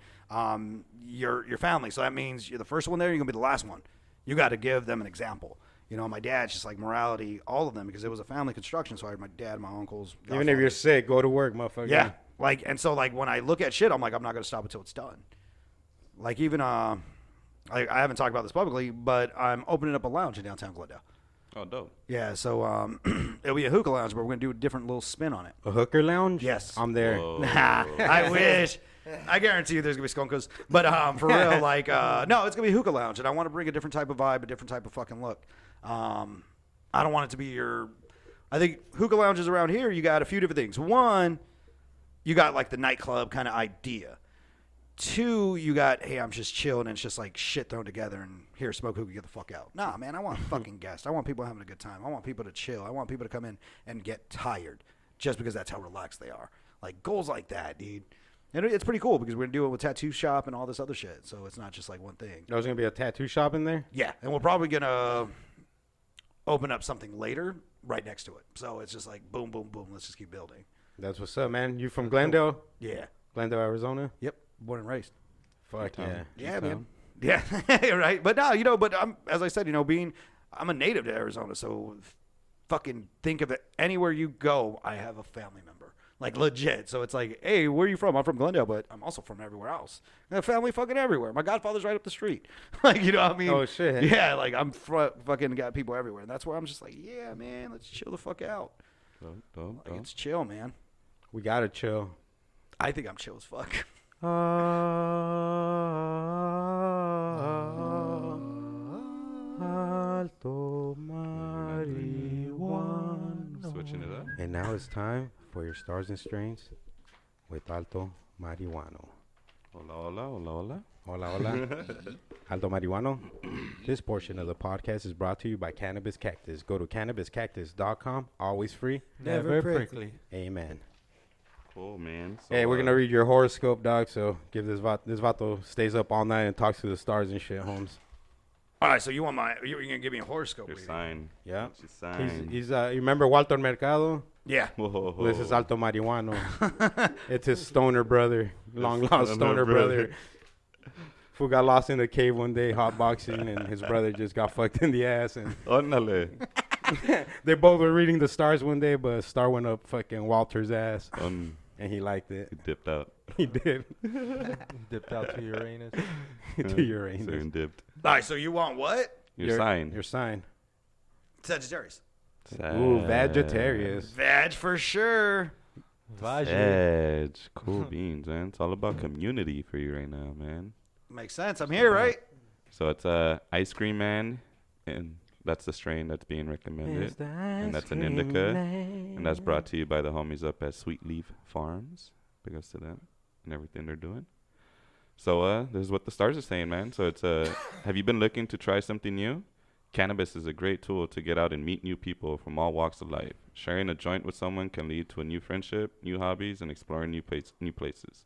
Your family. So that means you're the first one there. You're gonna be the last one. You got to give them an example. You know, my dad's just like morality, all of them, because it was a family construction. So I had my dad, my uncles.
Even if you're sick, go to work, motherfucker.
Yeah. Like, and so like when I look at shit, I'm like, I'm not gonna stop until it's done. Like even I haven't talked about this publicly, but I'm opening up a lounge in downtown Glendale.
Oh, dope.
Yeah, so it'll be a hookah lounge, but we're gonna do a different little spin on it.
A hooker lounge?
Yes.
I'm there.
Whoa.
I wish. I guarantee you there's gonna be skunkers. But for real, like no, it's gonna be a hookah lounge, and I want to bring a different type of vibe, a different type of fucking look. I don't want it to be your. I think hookah lounges around here, you got a few different things. One, you got like the nightclub kind of idea. Two, you got, hey, I'm just chilling and it's just like shit thrown together and here, smoke hookah, get the fuck out. Nah, man, I want fucking guests. I want people having a good time. I want people to chill. I want people to come in and get tired just because that's how relaxed they are. Like goals like that, dude. And it's pretty cool because we're going to do it with tattoo shop and all this other shit. So it's not just like one thing.
There's going to be a tattoo shop in there?
Yeah, and we're probably going to open up something later right next to it. So it's just like boom, boom, boom. Let's just keep building.
That's what's up, man. You from Glendale?
Yeah.
Glendale, Arizona?
Yep. Born and raised.
Fuck
Town.
yeah.
Yeah, man. Yeah, right. But no, you know, but as I said, you know, I'm a native to Arizona, so fucking think of it. Anywhere you go, I have a family member, like legit. So it's like, hey, where are you from? I'm from Glendale, but I'm also from everywhere else. I have family fucking everywhere. My godfather's right up the street. Like, you know what I mean?
Oh, shit.
Yeah, like I'm fucking got people everywhere, and that's where I'm just like, yeah, man, let's chill the fuck out.
Dope.
Like, it's chill, man.
We got to chill.
I think I'm chill as fuck.
Alto marihuana.
Switching it up.
And now it's time for your stars and strains with Alto Marihuano.
Hola, hola, hola, hola.
Hola, hola. Alto Marihuano. This portion of the podcast is brought to you by Cannabis Cactus. Go to cannabiscactus.com. Always free.
Never prickly.
Amen.
Cool, man. So,
Hey, we're going to read your horoscope, dog. So give this Vato stays up all night and talks to the stars and shit, Holmes.
All right, so you're gonna give me a horoscope?
your
lady.
sign.
Yeah.
What's your sign?
He's you remember Walter Mercado?
Yeah.
Whoa.
Well, this is Alto Marihuano. It's his stoner brother, long lost stoner brother. Who got lost in a cave one day, hotboxing, and his brother just got fucked in the ass. And
Óndale.
they both were reading the stars one day, but a star went up fucking Walter's ass,
Un-
and he liked it.
he dipped out.
He did.
Dipped out to Uranus.
To Uranus.
Dipped.
All right, so you want what?
Your sign.
Your sign.
Sagittarius.
Ooh, Vegetarius.
Veg for sure.
Veg. Cool beans, man. It's all about community for you right now, man.
Makes sense. I'm here, right?
So it's Ice Cream Man, and that's the strain that's being recommended. And that's an indica. And that's brought to you by the homies up at Sweet Leaf Farms. Big ups to them and everything they're doing. So this is what the stars are saying, man. So it's have you been looking to try something new? Cannabis is a great tool to get out and meet new people from all walks of life. Sharing a joint with someone can lead to a new friendship, new hobbies, and exploring new places.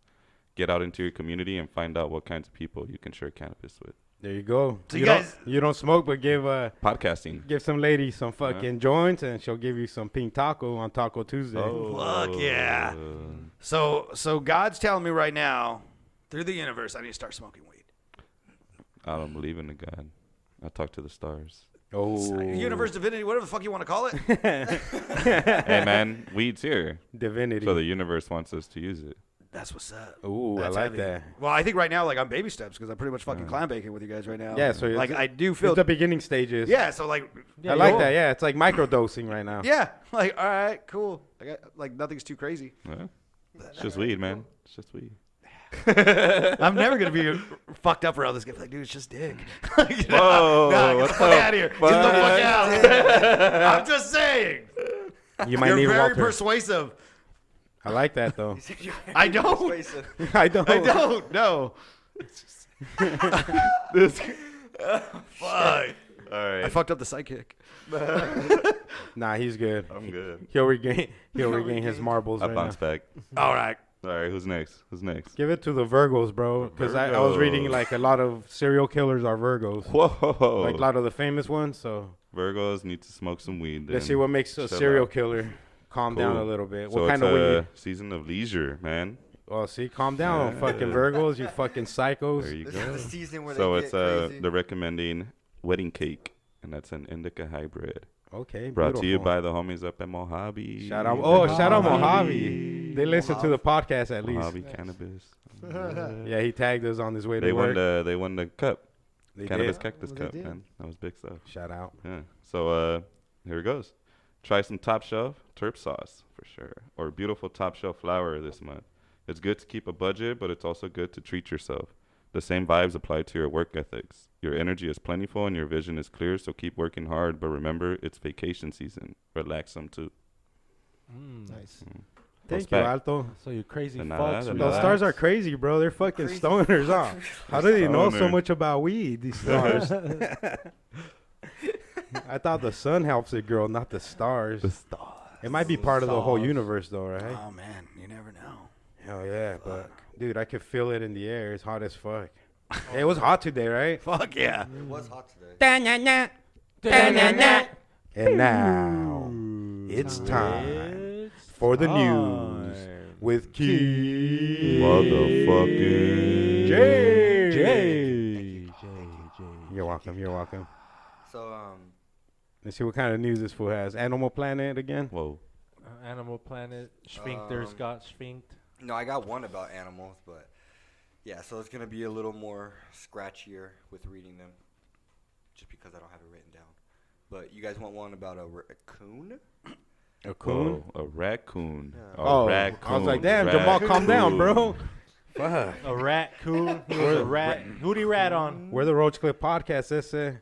Get out into your community and find out what kinds of people you can share cannabis with.
There you go.
So
you
you
don't
guys-
you don't smoke, but give
Podcasting.
give some lady some fucking joints, and she'll give you some pink taco on Taco Tuesday.
Fuck yeah. So God's telling me right now, through the universe, I need to start smoking weed.
I don't believe in the God. I talk to the stars.
Oh,
Universe, divinity, whatever the fuck you want to call it.
Hey, man, weed's here.
divinity.
So the universe wants us to use it.
That's what's up.
Ooh, I
That's
like
heavy.
that.
Well, I think right now, like I'm baby steps because I'm pretty much fucking clam baking with you guys right now.
Yeah, so
like
it's-
I do feel.
It's the beginning stages.
Yeah, so like.
I like that. Yeah, it's like microdosing right now.
Yeah, like all right, cool. I got, like nothing's too crazy.
Yeah. It's just weed, man. It's just weed.
I'm never gonna be fucked up around this guy. Like, dude, it's just dick.
Whoa,
get the
what's
fuck
up?
out of here. Get the fuck out. I'm just saying.
You might
You're
need
very
Walter.
persuasive.
I like that though.
I don't.
I don't.
I don't. No.
This.
Fuck.
All
I
right.
fucked up the sidekick.
Nah, he's good.
I'm good.
He'll regain his marbles
I
right
bounced
now.
back.
All right.
All right, who's next?
Give it to the Virgos, bro. Because I was reading
Virgos.
like a lot of serial killers are Virgos.
Whoa.
Like a lot of the famous ones. So
Virgos need to smoke some weed.
let's
then.
see what makes a
Chill
serial
out.
killer. calm down
Cool.
a little bit.
So
What kind
it's
of weed?
a season of leisure, man.
Oh, see, calm down, fucking Virgos, you fucking psychos.
There you
This
go.
is the season where
So
they
it's
get crazy.
they're recommending wedding cake, and that's an indica hybrid.
Okay,
Brought to you
beautiful.
by the homies up at Mojave.
Shout out! Oh, shout out Mojave. They listen to the podcast at least.
Mojave Cannabis.
Yeah, he tagged us on his way to
They
work.
won the cup.
They
Cannabis
did.
Cactus
Well, they
Cup,
did.
man. That was big stuff.
Shout out.
Yeah. So here it goes. Try some Top Shelf terp sauce for sure, or beautiful Top Shelf flower this month. It's good to keep a budget, but it's also good to treat yourself. The same vibes apply to your work ethics. Your energy is plentiful and your vision is clear, so keep working hard. But remember, it's vacation season. Relax some too.
Nice.
Thank you,
back.
Alto.
So you crazy
De nada,
fucks.
de
relax.
Those stars are crazy, bro. They're fucking
Crazy
stoners, huh? How do they know so
Stoner.
much about weed, these stars? I thought the sun helps it grow, not the stars. It might be part of the whole
Stars.
universe, though, right?
Oh man, you never know.
Hell yeah, but dude, I could feel it in the air. It's hot as fuck. Hey, it was hot today, right?
Fuck yeah.
It was hot today.
And now it's time for the news with Keith
Motherfucking
J. You're welcome. You're welcome.
So
Let's see what kind of news this fool has. Animal Planet again?
Whoa.
Animal Planet. Sphincter's got sphincted.
no, I got one about animals, but yeah, so it's gonna be a little more scratchier with reading them, just because I don't have it written down. But you guys want one about a raccoon?
A coon?
Whoa, a raccoon.
Yeah.
A
Oh,
raccoon.
I was like, damn, Jamal, calm down, bro. Fuck.
A raccoon. He was a rat. Who'd he rat on?
We're the Roach Clip Podcast, ese.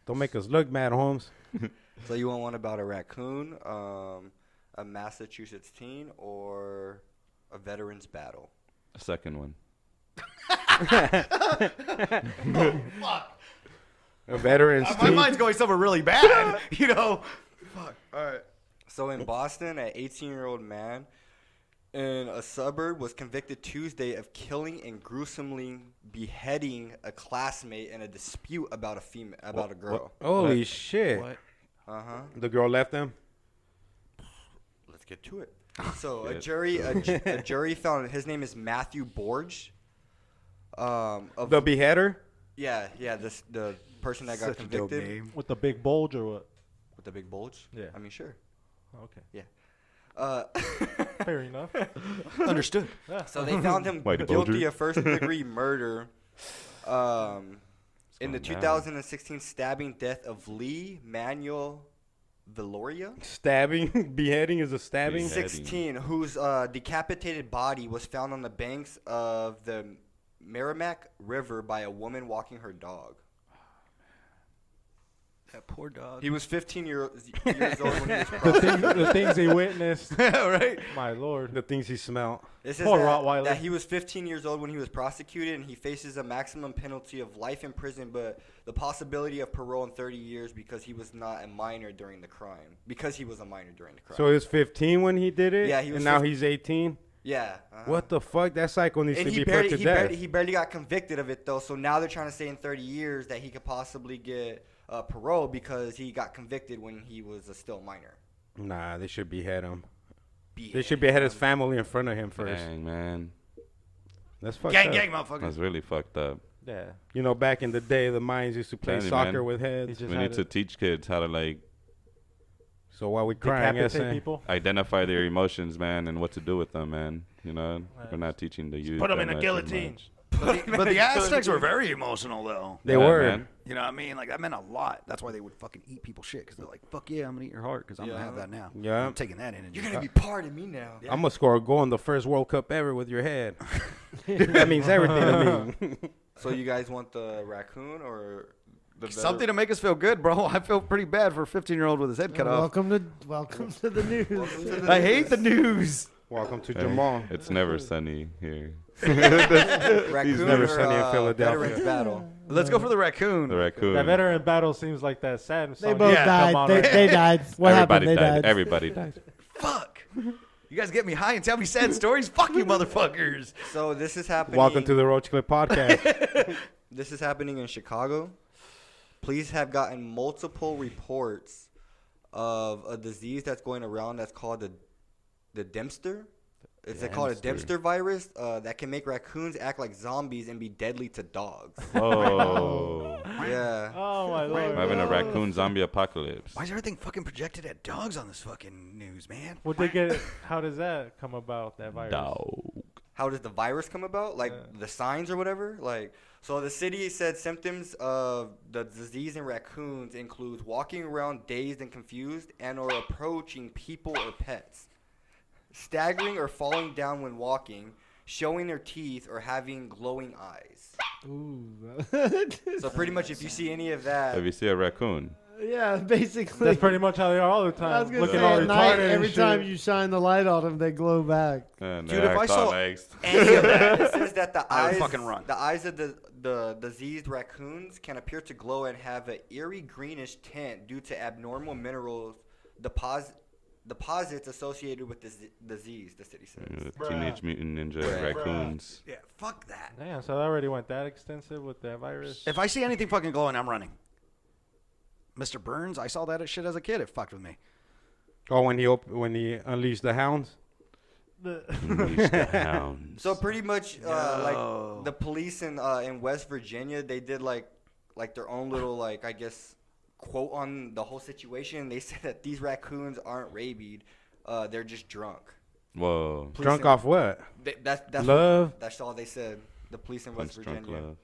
Don't make us look mad, Holmes.
So you want one about a raccoon, a Massachusetts teen, or a veterans battle?
A second one.
A veteran's
My
team.
mind's going somewhere really bad. You know. Fuck. All right.
So in Boston, an 18-year-old man in a suburb was convicted Tuesday of killing and gruesomely beheading a classmate in a dispute about a girl.
Holy shit.
Uh-huh.
The girl left him?
Let's get to it. So a jury found his name is Matthew Borge. Of
The beheader?
yeah, the person that got
Such a dope
convicted
name.
With the big bulge or what?
with the big bulge.
Yeah.
I mean, sure.
Okay. Fair enough.
Understood.
So they found him
Whitey
guilty
Bulger.
of first-degree murder in the
going down.
2016 stabbing death of Lee Manuel Viloria,
Stabbing? Beheading is a stabbing?
Beheading.
16, whose decapitated body was found on the banks of the Merrimack River by a woman walking her dog.
That poor dog.
He was 15 years old when he was
The things he witnessed.
right.
My lord.
The things he smelled.
It says
Poor
that,
Rottweiler.
that he was 15 years old when he was prosecuted, and he faces a maximum penalty of life in prison, but the possibility of parole in 30 years because he was not a minor during the crime. Because he was a minor during the crime.
So he was 15 when he did it?
Yeah, he was
And now
15.
he's 18?
yeah.
What the fuck? That psycho needs
And
to
he
be
barely,
put to
he,
death.
barely, he barely got convicted of it, though. So now they're trying to say in 30 years that he could possibly get parole because he got convicted when he was still minor.
Nah, they should behead him. They should behead his family in front of him first.
Dang, man.
That's fucked
Gang,
up.
gang, motherfucker.
That's really fucked up.
Yeah.
You know, back in the day, the Mayans used to play
Tell you,
soccer
man.
with
He
heads.
just
We
had
need to teach kids how to, like,
So while we crying, yes,
decapitate people.
identify their emotions, man, and what to do with them, man. You know,
Right.
we're not teaching the youth.
put 'em
that
in a
much as
guillotine.
much.
But the Aztecs were very emotional, though.
they
Yeah,
were.
man.
You know what I mean? Like, that meant a lot. That's why they would fucking eat people's shit, because they're like, fuck yeah, I'm going to eat your heart, because I'm going to have that now.
Yeah.
I'm taking that energy.
You're going to be part of me now.
I'm gonna score a goal in the first World Cup ever with your head. That means everything to me.
So you guys want the raccoon or the
Something to make us feel good, bro. I feel pretty bad for a 15-year-old with his head cut off.
Welcome to the news.
I hate the news.
Welcome to
Hey,
Jamal.
It's never sunny here.
raccoon
never
or,
sunny in Philadelphia.
veterans battle?
Let's go for the raccoon.
The raccoon.
That veteran battle seems like that sad song.
They both
Yeah,
died.
come on,
They,
right?
they died. What
Everybody
happened? They
died.
died.
Everybody died.
Fuck. You guys get me high and tell me sad stories? Fuck you, motherfuckers.
So this is happening.
Welcome to the Roach Clip Podcast.
This is happening in Chicago. Police have gotten multiple reports of a disease that's going around that's called the the Dempster. It's called a Dempster virus that can make raccoons act like zombies and be deadly to dogs.
Whoa.
Yeah.
Oh my lord.
We're having a raccoon zombie apocalypse.
Why is everything fucking projected at dogs on this fucking news, man?
Would they get? How does that come about? That virus?
Dog.
How does the virus come about? Like the signs or whatever? Like, so the city said symptoms of the disease in raccoons includes walking around dazed and confused and or approaching people or pets, staggering or falling down when walking, showing their teeth, or having glowing eyes.
Ooh.
So pretty much if you see any of that,
Have you seen a raccoon?
Yeah, basically.
That's pretty much how they are all the
I
time.
was gonna
Looking
say
all
at night,
retarded and
every
shit.
time you shine the light on them, they glow back.
And
Dude,
they
if I
act all
saw
legs.
any of that,
it says that the
I would
eyes,
fucking run.
the eyes of the diseased raccoons can appear to glow and have an eerie greenish tint due to abnormal minerals deposits associated with this disease. The city says.
Teenage Mutant Ninja
Bruh.
raccoons.
yeah, fuck that.
Damn, so they already went that extensive with that virus.
If I see anything fucking glowing, I'm running. Mr. Burns, I saw that shit as a kid. It fucked with me.
Oh, when he unleashed the hounds.
Unleash the hounds.
So pretty much,
No.
like the police in West Virginia, they did like their own little I guess quote on the whole situation. They said that these raccoons aren't rabied, they're just drunk.
Whoa.
Police
Drunk
in-
off what?
That's
Love.
That's all they said. The police in West
Punch drunk
Virginia.
love.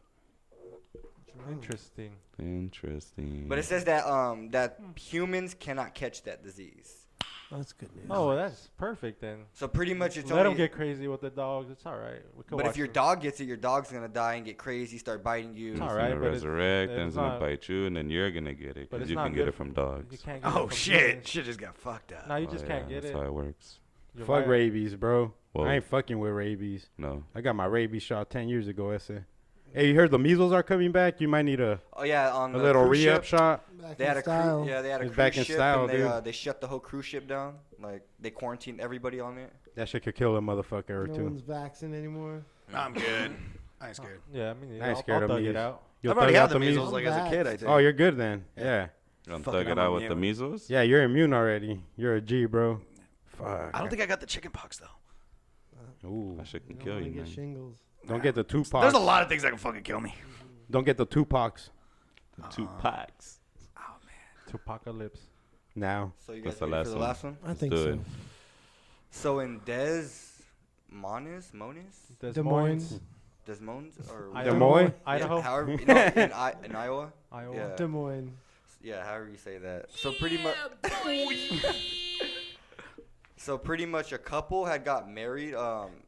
Interesting.
Interesting.
But it says that that humans cannot catch that disease.
That's good news.
Oh, well, that's perfect then.
So pretty much it's
Let
only.
them get crazy with the dogs. It's all right. We could
But if
watch
your
them.
dog gets it, your dog's gonna die and get crazy, start biting you.
It's
It's
all right,
gonna
but
resurrect,
it's
and it's gonna
not-
bite you, and then you're gonna get it
but
because
it's
you
not
can get
good
it from dogs.
You can't get
Oh
it from
shit!
humans.
Shit just got fucked up.
No, you just
Oh,
can't
yeah,
get
that's
it.
how it works.
Your
Fuck
virus-
rabies, bro.
Whoa.
I ain't fucking with rabies.
No.
I got my rabies shot 10 years ago, Esse. Hey, you heard the measles are coming back? You might need a
Oh yeah, on the
little
cruise
re-up
ship,
shot.
Back
They
in
had a
style.
they had a
It's
cruise
back in
ship
style,
and
dude.
they shut the whole cruise ship down. Like they quarantined everybody on it.
That shit could kill a motherfucker or
No
two.
one's vaccinating anymore.
I'm good. I ain't scared.
Yeah, I mean,
I ain't scared
I'll
of
thug it
measles.
out.
You'll
I've already
thug
had
out
the measles
measles.
like as a kid. I think.
Oh, you're good then. Yeah.
You don't
Fucking
thug it
I'm
out with the
immune.
measles?
Yeah, you're immune already. You're a G, bro. Fuck.
I don't think I got the chicken pox though.
Ooh.
That shit can
You
kill
don't
you,
wanna get
man.
shingles.
Don't get the two pox.
There's a lot of things that can fucking kill me.
Don't get the two pox
The two packs.
Tupacalypse.
now.
So you guys
That's the
ready
last
for the
one.
last one?
I think
do
so.
it.
So in Des Moines,
Des
Moines.
Moines, or
Idaho.
Des Moines?
Yeah,
Idaho.
however, no, in Iowa.
Iowa.
Yeah.
Des Moines.
Yeah, however you say that. So pretty much. So pretty much, a couple had got married.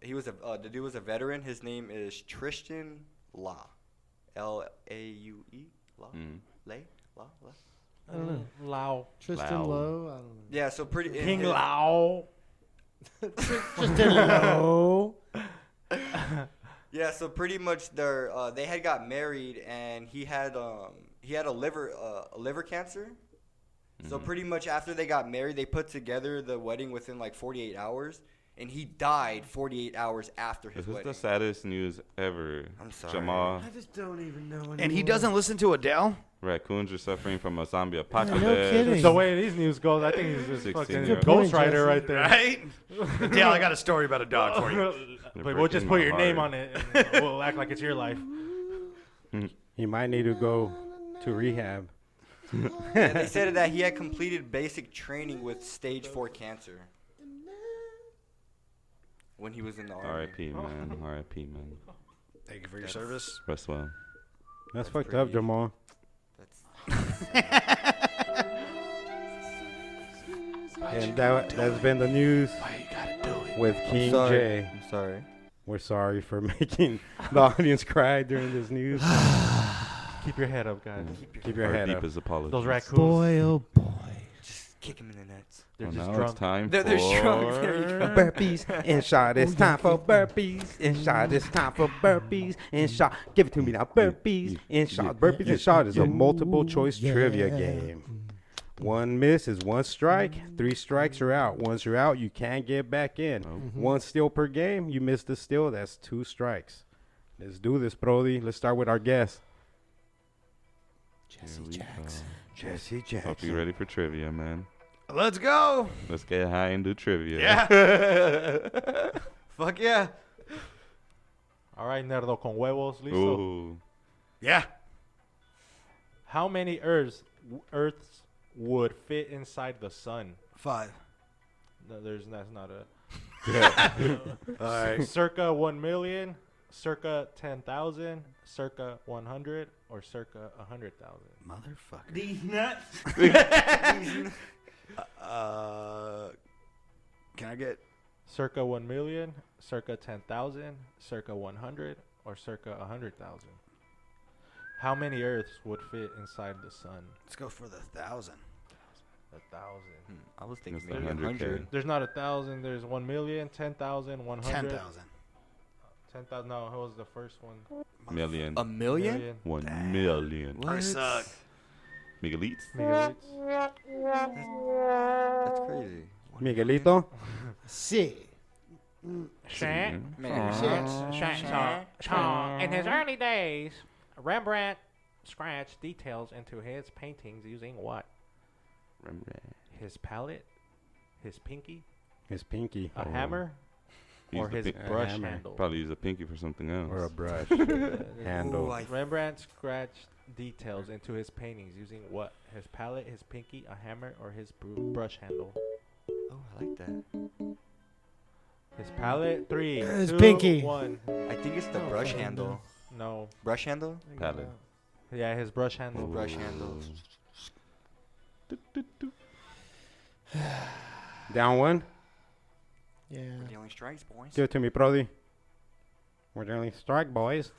He was the dude was a veteran. His name is Tristan La, Laue, La,
Mm.
Lay, La, La.
I don't know.
Lao.
Tristan
Loud.
Lowe. I don't know.
Yeah, so pretty. in
King
his-
Lao.
Tristan Lowe.
Yeah, so pretty much they had got married, and he had a liver cancer. So pretty much after they got married, they put together the wedding within like 48 hours, and he died 48 hours after his
This is
wedding.
the saddest news ever.
I'm sorry.
Jamal,
I just don't even know anymore.
And he doesn't listen to Adele.
raccoons are suffering from a zombie
no
apocalypse.
kidding.
The way these news goes, I think he's just
16
fucking
year old.
Ghost
Point,
Rider
Jesse.
right there.
Right? Adele, I got a story about a dog for you.
But we'll just
breaking
put
my
your name
heart.
on it, and we'll act like it's your life.
He might need to go to rehab.
Yeah, they said that he had completed basic training with stage 4 cancer when he was in the army.
R.I.P. man. R.I.P. man.
Thank you for your service.
Rest well.
That's
That's
fucked up,
pretty-
Jamal. And that's been the news with King J.
I'm sorry.
We're sorry for making the audience cry during this news.
Keep your head up, guys.
Keep your
Our
head up.
deepest apologies.
Those raccoons,
Boy, oh boy.
Just kick him in the nuts.
they're
Well,
just
now
drunk.
it's time
They're drunk. There you
for...
go.
Burpees and shot. It's time for burpees and shot. It's time for burpees and shot. Give it to me now. Burpees and shot. Burpees and shot is a multiple choice trivia game. One miss is one strike. 3 strikes are out. Once you're out, you can't get back in. 1 steal per game. You miss the steal. That's 2 strikes. Let's do this, Brody. Let's start with our guest.
Here we go.
Jesse
Hope
Jackson.
you're ready for trivia, man.
Let's go.
Let's get high and do trivia.
Yeah. Fuck yeah.
All right, Nerdo con huevos, listo.
Ooh.
Yeah.
How many Earths would fit inside the sun?
5.
No, that's not a.
All right.
Circa 1 million, circa 10,000, circa 100, or circa 100,000.
Motherfucker.
These nuts.
Can I get
Circa 1 million, circa 10,000, circa 100, or circa 100,000. How many Earths would fit inside the sun?
let's go for the 1,000.
1,000.
I was thinking
That's
maybe
100K.
100.
There's not 1,000. There's 1 million, 10,000, 100.
10,000.
10,000. No, who was the first one?
Million.
A million?
1 million.
I suck.
Miguelitos?
Miguelitos.
That's crazy.
Miguelito.
See.
Man.
In his early days, Rembrandt scratched details into his paintings using what? His palette, his pinky,
His pinky.
a hammer, or
the
his
pink-
brush
hammer.
handle.
Probably use a pinky for something else.
Or a brush.
Ooh,
handle.
Rembrandt scratched details into his paintings using what? His palette, his pinky, a hammer, or his brush handle?
Oh, I like that.
His palette, 3,
His
2,
pinky.
1.
I think it's the
Oh,
brush
fucking
handle.
No.
Brush handle?
Palette.
Yeah, his brush handle.
Brush handle.
Down one.
Yeah.
The only strikes, boys.
Give it to me, Brody. We're the only strike boys.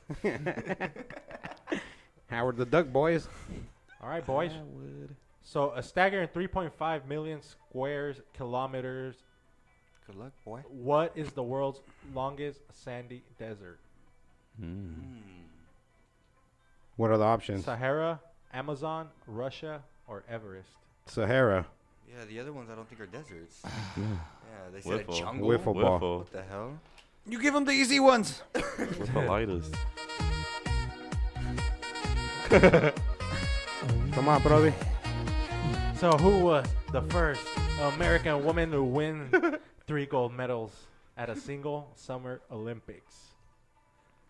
Howard the Duck boys.
All right, boys. So a staggering 3.5 million square kilometers.
Good luck, boy.
What is the world's longest sandy desert?
Mm.
What are the options?
Sahara, Amazon, Russia, or Everest?
Sahara.
Yeah, the other ones I don't think are deserts.
Yeah.
Yeah, they said a
Wiffle.
jungle.
Wiffle ball.
Wiffle.
What the hell?
You give them the easy ones.
Wiffleitis.
Come on, Brody.
So who was the first American woman to win 3 gold medals at a single Summer Olympics?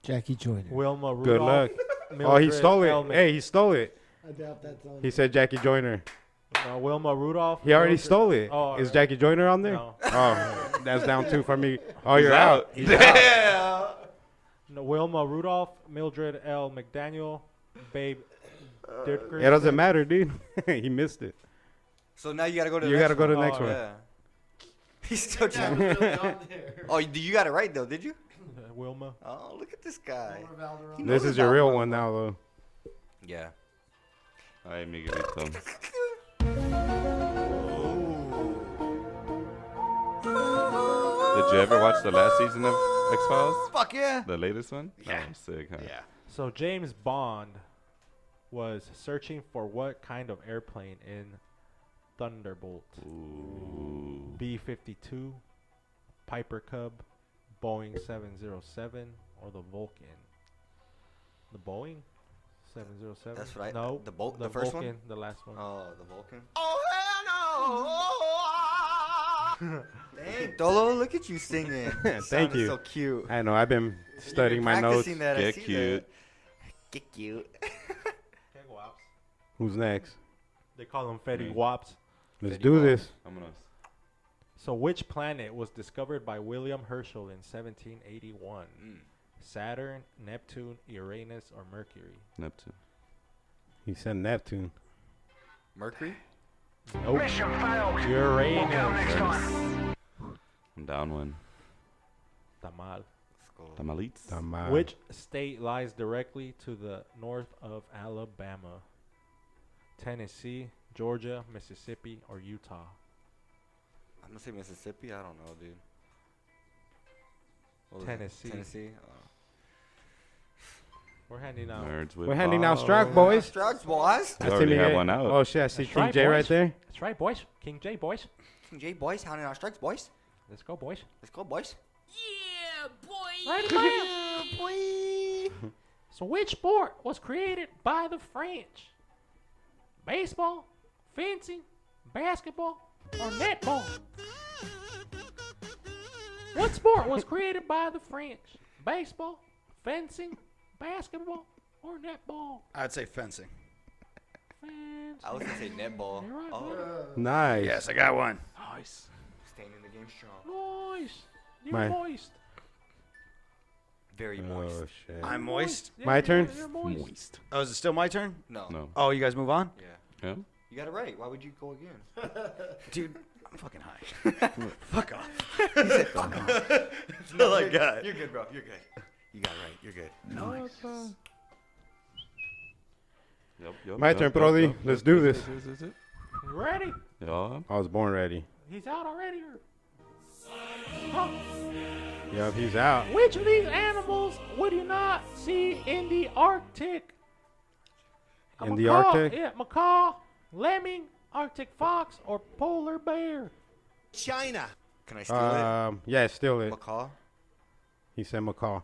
Jackie Joyner.
Wilma Rudolph.
Good luck. Oh, he
Mildred
stole it.
L. Mc-
Hey, he stole it.
I doubt that's on.
He said Jackie Joyner.
Wilma Rudolph.
He already
Mildred-
stole it.
Oh,
Is
alright.
Jackie Joyner on there?
No.
Oh, that's down 2 for me. Oh,
He's
you're out.
out.
He's out.
No, Wilma Rudolph, Mildred L. McDaniel, Babe Dickerson.
It doesn't matter, dude. He missed it.
So now you gotta go to the
You
next
gotta go to the
one.
next one.
Yeah. He's still trying. Oh, you got it right though, did you?
Wilma.
Oh, look at this guy. He
This
knows
is your
about
real
Wilma.
one now, though.
Yeah.
Ay, Miguelito. Did you ever watch the last season of X-Files?
Fuck yeah.
The latest one?
Yeah.
Oh, sick, huh?
Yeah.
So James Bond was searching for what kind of airplane in Thunderbolt?
Ooh.
B-52, Piper Cub, Boeing 707, or the Vulcan? The Boeing 707?
That's right.
No,
The first one?
Vulcan, the last one.
Oh, the Vulcan. Oh hell no! Dang, Dolo, look at you singing.
Thank
Sounded
you.
So cute.
I know. I've been studying my notes.
Practicing that, I
Get
see
cute.
that. Get cute.
Who's next?
They call them Fetty
Me.
Wops.
Let's
Fetty
do
Wap.
this.
Vámonos.
So which planet was discovered by William Herschel in 1781? Saturn, Neptune, Uranus, or Mercury?
Neptune.
He said Neptune.
Mercury?
Nope. Uranus.
I'm down one.
Tamal.
Let's go.
Tamalites.
Which state lies directly to the north of Alabama? Tennessee, Georgia, Mississippi, or Utah?
I'm gonna say Mississippi. I don't know, dude. What was it?
Tennessee.
Tennessee.
We're handing out.
Nerds with
We're handing out
balls.
strike, boys.
Strokes, boys.
We already have one out.
Oh, shit. I see
That's
King
right,
J right
boys.
there.
That's right, boys. King J, boys.
King J, boys. Handing out strikes, boys.
Let's go, boys.
Let's go, boys.
Right, So which sport was created by the French? Baseball, fencing, basketball, or netball? What sport was created by the French? Baseball, fencing, basketball, or netball?
I'd say fencing.
Fencing.
I was gonna say netball.
You're right,
Oh,
Nice.
Yes, I got one.
Nice.
staying in the game strong.
Nice. You're
My-
moist.
Very moist.
Oh shit.
I'm moist.
Yeah,
My turn?
You're moist.
Moist.
Oh, is it still my turn?
No.
No.
Oh, you guys move on?
Yeah.
Yeah.
You got it right. Why would you go again?
Dude, I'm fucking high. Fuck off. That's all I got.
You're good, bro. You're good. You got it right. You're good.
Yep,
My turn, Brody. Let's do this.
You
Ready?
Yeah.
I was born ready.
He's out already. Huh?
Yep, he's out.
Which of these animals would you not see in the Arctic? A
In the
macaw-
Arctic?
Yeah, macaw, lemming, Arctic fox, or polar bear.
China. Can I steal it?
Yeah, steal it.
Macaw.
He said macaw.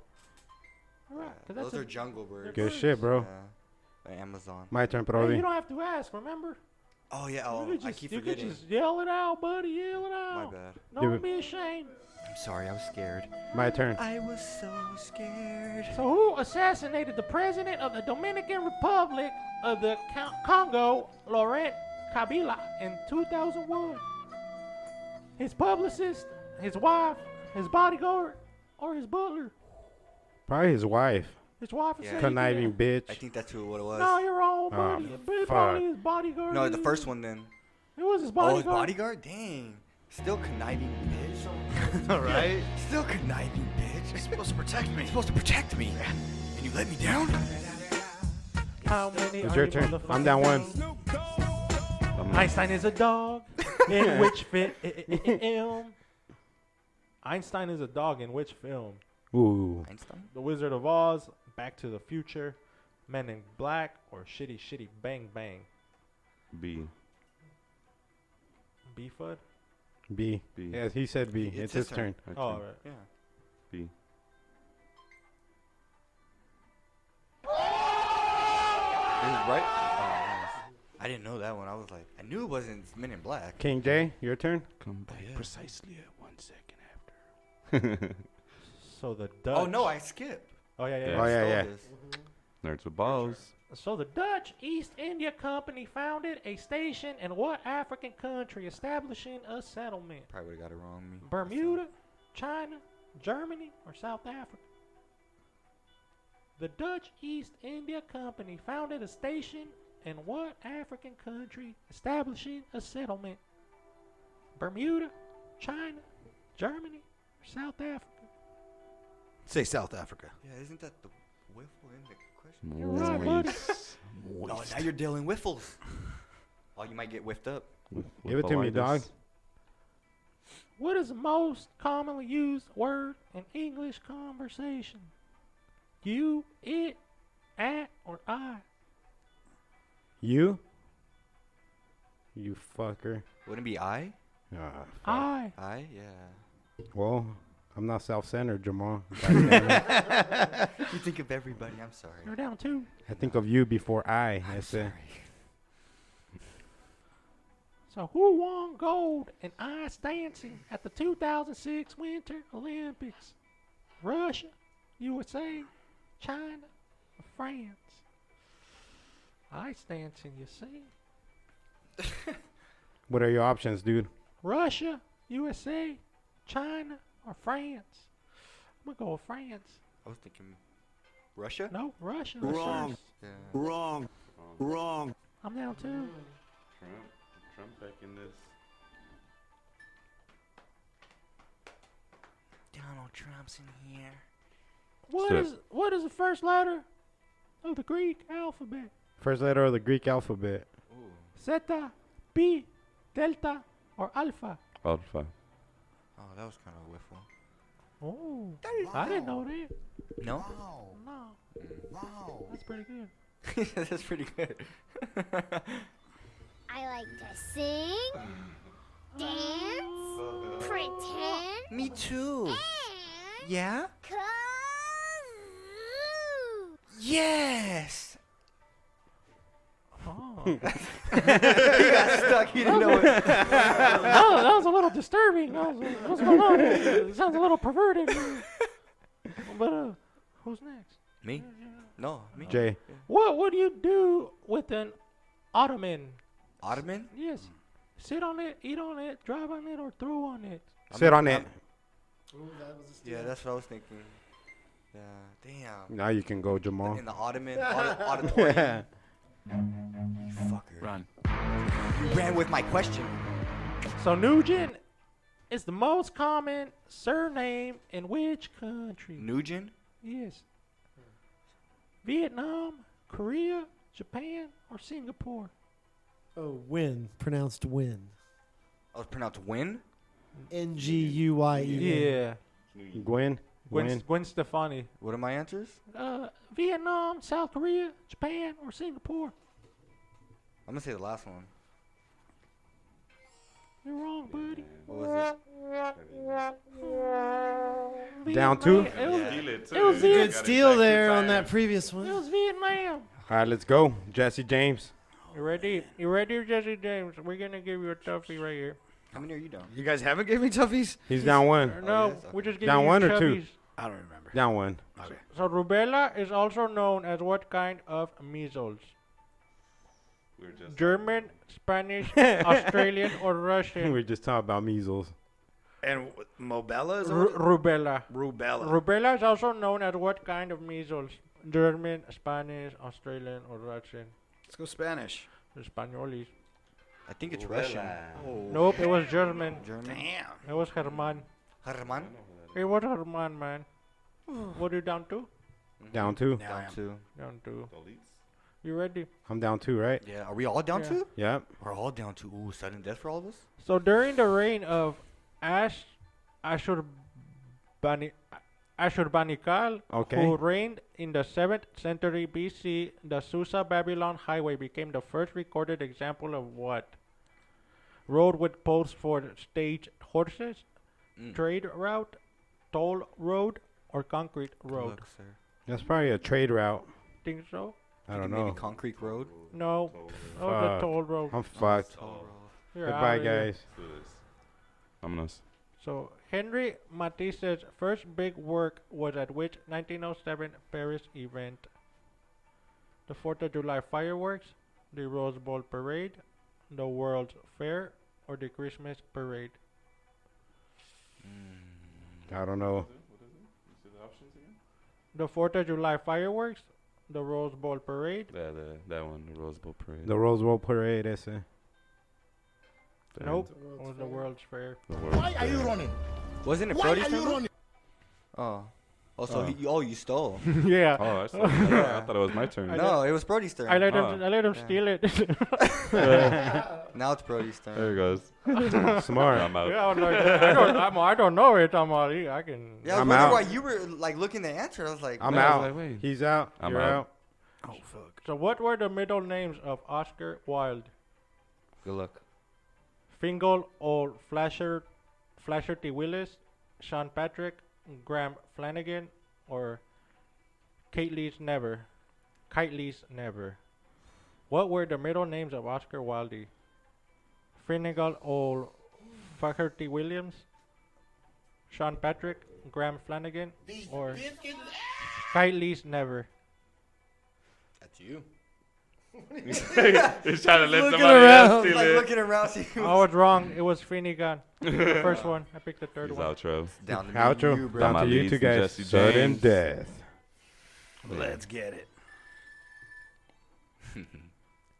All right, 'cause
Those
that's
are
a-
jungle birds.
Good shit, bro.
Yeah. Amazon.
My turn,
Hey,
Brody.
you don't have to ask, remember?
Oh yeah.
You
Oh,
could
I
just,
keep
you could
forgetting.
just yell it out, buddy. Yell it
My
out.
bad.
Give
Don't
it-
be ashamed.
I'm sorry. I was scared.
My turn.
I was so scared.
So, who assassinated the president of the Dominican Republic of the Congo, Laurent Kabila, in 2001? His publicist, his wife, his bodyguard, or his butler?
Probably his wife.
His wife
Yeah.
said
Conniving bitch.
I think that's what it was.
No, you're wrong,
Oh,
buddy. But
fuck.
probably his bodyguard.
No, the first one then.
It was his
Oh,
bodyguard.
his bodyguard? Dang. Still conniving bitch.
All right.
Still conniving bitch.
You're supposed to protect me.
You're supposed to protect me. And you let me down?
How many
It's
are
your
you
turn.
motherfucking
I'm down one.
I'm
Einstein is a dog. In which film? Einstein is a dog in which film?
Ooh.
Einstein?
The Wizard of Oz, Back to the Future, Men in Black, or Shitty Shitty Bang Bang?
B.
B-Fud?
B.
B.
Yes, he said B.
It's
It's
his
his turn.
Okay.
Oh, all right.
Yeah.
B.
This is right? Oh, nice. I didn't know that one. I was like, I knew it wasn't Men in Black.
King J, your turn.
Come back
yeah.
precisely at 1 second after.
So the Dutch.
Oh, no, I skipped.
Oh, yeah, yeah.
Yeah.
yeah.
Oh, yeah,
Stole
yeah.
this.
Nerds with balls.
So the Dutch East India Company founded a station in what African country, establishing a settlement?
Probably would have got it wrong. Me.
Bermuda, China, Germany, or South Africa? The Dutch East India Company founded a station in what African country, establishing a settlement? Bermuda, China, Germany, or South Africa?
Say South Africa.
Yeah, isn't that the wiffle in the question?
You're right, buddy.
Oh, now you're dealing wiffles. Oh, you might get whiffed up.
Give it to me, dog.
What is the most commonly used word in English conversation? You, it, at, or I?
You? You fucker.
Wouldn't it be I?
Ah, fuck.
I.
I? Yeah.
Well, I'm not self-centered, Jamal. God damn it.
You think of everybody. I'm sorry.
You're down two.
I think of you before I.
I'm
That's
sorry.
it.
So who won gold in ice dancing at the 2006 Winter Olympics? Russia, USA, China, or France? Ice dancing, you see.
What are your options, dude?
Russia, USA, China, or France? I'm gonna go with France.
I was thinking Russia?
No, Russia.
Wrong.
Yeah.
Wrong. Wrong.
I'm down two.
Trump back in this.
Donald Trump's in here.
What is the first letter of the Greek alphabet?
First letter of the Greek alphabet.
Ooh.
Zeta, Pi, Delta, or Alpha?
Alpha.
Oh, that was kind of a whiffle.
Oh, I didn't know that.
No?
No,
Wow.
that's pretty good.
That's pretty good.
I like to sing, dance, pretend,
Me too.
and
Yeah?
kazoo.
Yes!
Oh, Oh.
Stuck. He didn't know it.
That was a little disturbing. What's going on? It sounds a little perverted. But who's next?
Me? No, me.
Jay.
What would you do with an ottoman?
Ottoman?
Yes. Sit on it, eat on it, drive on it, or throw on it.
Sit on it.
Yeah, that's what I was thinking. Yeah, damn.
Now you can go, Jamal.
In the Ottoman auditorium. You fucker.
Run.
You ran with my question.
So Nugent is the most common surname in which country?
Nugent?
Yes. Vietnam, Korea, Japan, or Singapore?
Oh, win. Pronounced win.
Oh, it's pronounced win?
Nguye.
Yeah.
Gwen.
Gwen Stefani.
What are my answers?
Vietnam, South Korea, Japan, or Singapore?
I'm gonna say the last one.
You're wrong, buddy.
What was it?
Down two?
It was,
Steal it, too.
it was
You
Good
got it
steal
back to
there on
time.
that previous
it
one.
was Vietnam.
All right, let's go. Jesse James.
You ready? You ready, Jesse James? We're gonna give you a toughie right here.
How many are you down?
You guys haven't gave me toughies?
He's down one.
No,
yes,
we just give
Down
you
one or two?
chubbies.
I don't remember.
Down one.
Okay.
So rubella is also known as what kind of measles?
We're just
German, Spanish, Australian, or Russian?
We're just talking about measles.
And Mobella is
Rubella.
Rubella.
Rubella is also known as what kind of measles? German, Spanish, Australian, or Russian?
Let's go Spanish.
Españolis.
I think it's Russian.
Nope, it was German.
German.
Damn.
It was Herman.
Herman?
It was Herman, man. What are you down to?
Down two.
Now I
Down
am.
two.
Down to. You ready?
I'm down two, right?
Yeah, are we all down
Yeah.
two?
Yep.
We're all down two. Ooh, sudden death for all of us?
So during the reign of Ashurbanipal,
Okay.
who reigned in the 7th century BC, the Susa-Babylon highway became the first recorded example of what? Road with posts for stage horses, trade route, toll road, or concrete road?
Look, sir.
That's probably a trade route.
Think so?
I don't
Maybe
know.
concrete road?
No. Oh, the
Fuck.
toll road.
I'm fucked.
You're
Goodbye,
outta here.
guys.
Vámonos.
So Henry Matisse's first big work was at which 1907 Paris event? The 4th of July fireworks, the Rose Bowl parade, the World's Fair, or the Christmas parade?
I don't know.
The 4th of July fireworks, the Rose Bowl parade,
Yeah, that one, the Rose Bowl parade.
The Rose Bowl parade, ese.
nope, it was the World's Fair.
Why are you running?
Wasn't it
Why
Brody's
are you
turn?
running?
Oh. Oh, so you stole.
Yeah.
Oh, I thought it was my turn.
No, it was Brody's turn.
I let him.
Oh.
I let him
Yeah.
steal it.
Now it's Brody's turn.
There it goes.
Smart.
I'm out.
Yeah, I was like, I don't know it. I can.
Yeah, I was
I'm
wondering
out.
why you were like looking to answer. I was like,
I'm
No, I was
out.
like, wait.
He's out.
I'm
You're
out.
out.
Oh, fuck.
So what were the middle names of Oscar Wilde?
good luck.
Fingal or Flasherty Willis, Sean Patrick, Graham Flanagan, or Kaitley's Never? What were the middle names of Oscar Wilde? Fingal or Flaherty Williams, Sean Patrick, Graham Flanagan, or Kaitley's Never?
That's you.
He's trying to let
looking
somebody
around.
else steal
Like
it.
looking around, see who's
I was wrong. It was Finnegan. The first one. I picked the third
He's
one.
outro.
down to me and
Outro.
you, bro.
Down
My
to you
leads
two
and
guys.
Jesse
Sudden
James.
death.
Let's get it.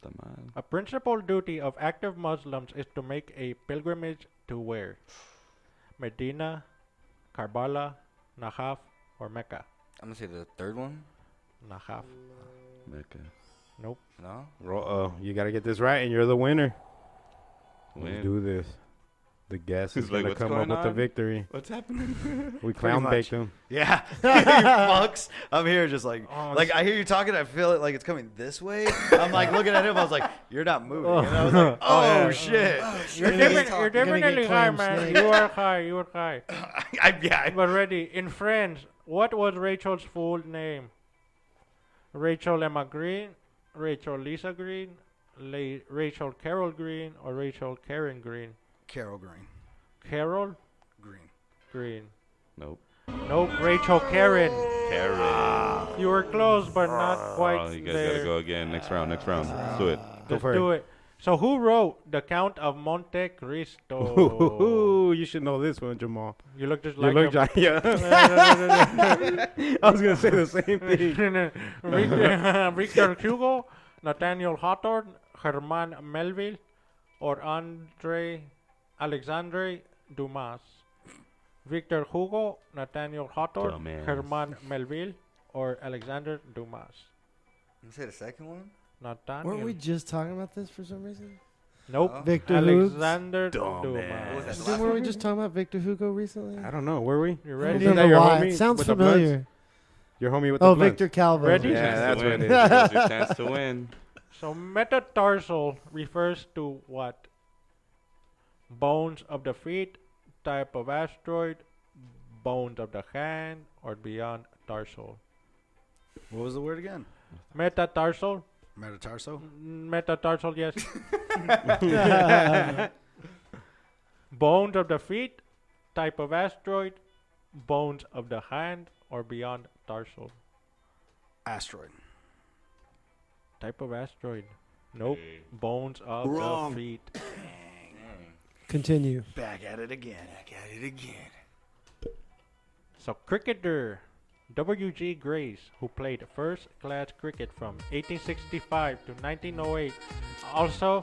Tamal.
A principal duty of active Muslims is to make a pilgrimage to where? Medina, Karbala, Najaf, or Mecca?
I'm gonna say the third one.
Najaf.
Mecca.
Nope.
No.
You gotta get this right, and you're the winner. Let's
Win.
do this. The guest
He's
is
like,
gonna
"What's
come up
going
with the
on?"
victory.
What's happening?
We clown
much.
baked him.
Yeah. You fucks. I'm here just like,
Oh,
like I hear you talking. I feel it like it's coming this way. I'm like looking at him. I was like, you're not moving. And I was like, oh shit.
You're,
gonna
different,
get-
you're
you're gonna get
definitely high,
clams
man.
next.
You are high. You are high.
Yeah.
But ready. In Friends, what was Rachel's full name? Rachel Emma Green, Rachel Lisa Green, Rachel Carol Green or Rachel Karen Green?
Carol Green.
Carol
Green.
Green.
Nope.
Nope, Rachel Karen.
Karen.
You were close, but not quite
Oh, you guys
there.
gotta go again. Next round. Let's do it.
Let's
for
do it. So who wrote The Count of Monte Cristo?
Ooh, you should know this one, Jamal.
You look just
You
like
look
him.
yeah. I was gonna say the same thing.
Victor Hugo, Nathaniel Hawthorne, Herman Melville, or Alexandre Dumas. Victor Hugo, Nathaniel Hawthorne,
Dumbass.
Herman Melville, or Alexander Dumas.
You say the second one?
Nathaniel.
Weren't we just talking about this for some reason?
Nope.
Oh.
Victor Hoogs?
Alexander
Dumbass.
What was
Dumas.
that, the
Didn't
last
we
one?
just talking about Victor Hugo recently?
I don't know. Were we?
You
I
ready?
Isn't that
don't know
your
why.
homie
It sounds
with the blunts?
familiar.
Your homie with
Oh,
the blunts.
Victor Calvo.
Ready?
Chance
Yeah,
to
that's what
win.
it is.
Here's your chance to win.
So metatarsal refers to what? Bones of the feet, type of asteroid, bones of the hand, or beyond tarsal.
What was the word again?
Metatarsal?
Metatarso?
Metatarsal, yes. Bones of the feet, type of asteroid, bones of the hand, or beyond tarsal.
Asteroid.
Type of asteroid. Nope. Bones of
Wrong.
the feet.
Continue.
Back at it again.
So cricketer W.G. Grace, who played first-class cricket from 1865 to 1908, also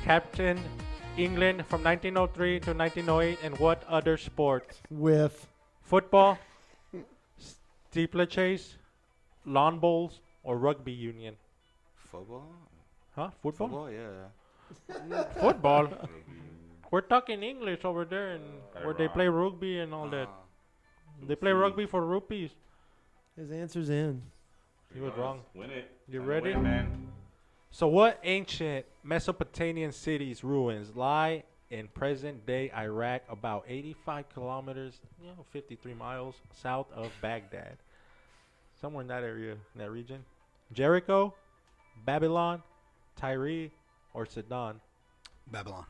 captained England from 1903 to 1908 in what other sport?
With
Football, steeplechase, lawn bowls, or rugby union?
Football?
Huh? Football?
Football, yeah.
Football? We're talking English over there, and where they play rugby and all that. They play rugby for rupees.
his answer's in.
He was wrong.
Win it.
You
Time to
ready?
win, man.
So what ancient Mesopotamian city's ruins lie in present-day Iraq about 85 kilometers, 53 miles south of Baghdad? Somewhere in that area, in that region. Jericho, Babylon, Tyre, or Sidon?
Babylon.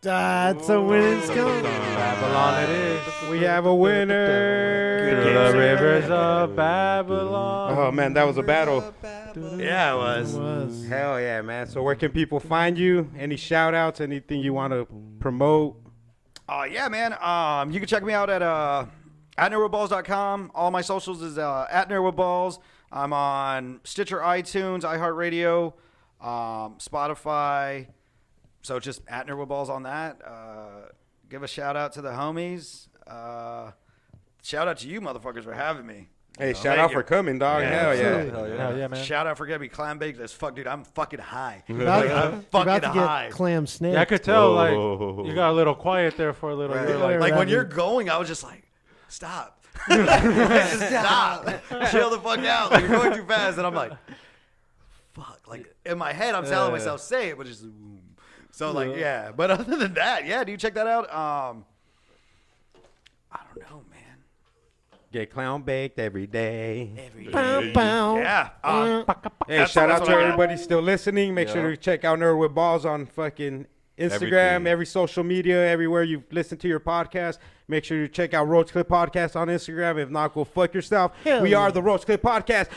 That's a winning scone.
Babylon it is.
We have a winner.
Through the rivers of Babylon.
Oh man, that was a battle.
Yeah, it was.
Hell yeah, man. So where can people find you? Any shout outs? Anything you want to promote?
Yeah, man. You can check me out at nerdwithballs.com. All my socials is at nerdwithballs. I'm on Stitcher, iTunes, iHeartRadio, Spotify. So just at nerdwithballs on that. Give a shout out to the homies. Shout out to you motherfuckers for having me.
Hey, shout
Thank
out
you.
for coming, dog.
Yeah,
Hell yeah.
absolutely.
Hell yeah, man.
Shout out for getting me clam baked as fuck, dude. I'm fucking high.
About,
I'm
you're
fucking
about to
high.
get clam snake.
Yeah, I could tell,
Whoa.
like, you got a little quiet there for a little.
Right.
You're like,
Like when
Ravi.
you're going, I was just like, stop. Just stop. Chill the fuck out. Like, you're going too fast. And I'm like, fuck. Like in my head, I'm telling myself, say it, but just so like, yeah. But other than that, yeah, do you check that out? I don't know, man.
Get clown baked every day.
Bow, bow.
Yeah.
Hey,
That's
shout out
what
to
I got.
everybody still listening. Make sure to check out Nerd with Balls on fucking Instagram,
Everything.
every social media, everywhere you listen to your podcast. Make sure you check out Roach Clip Podcast on Instagram. If not, go fuck yourself.
Hell
We
yeah.
are the Roach Clip Podcast.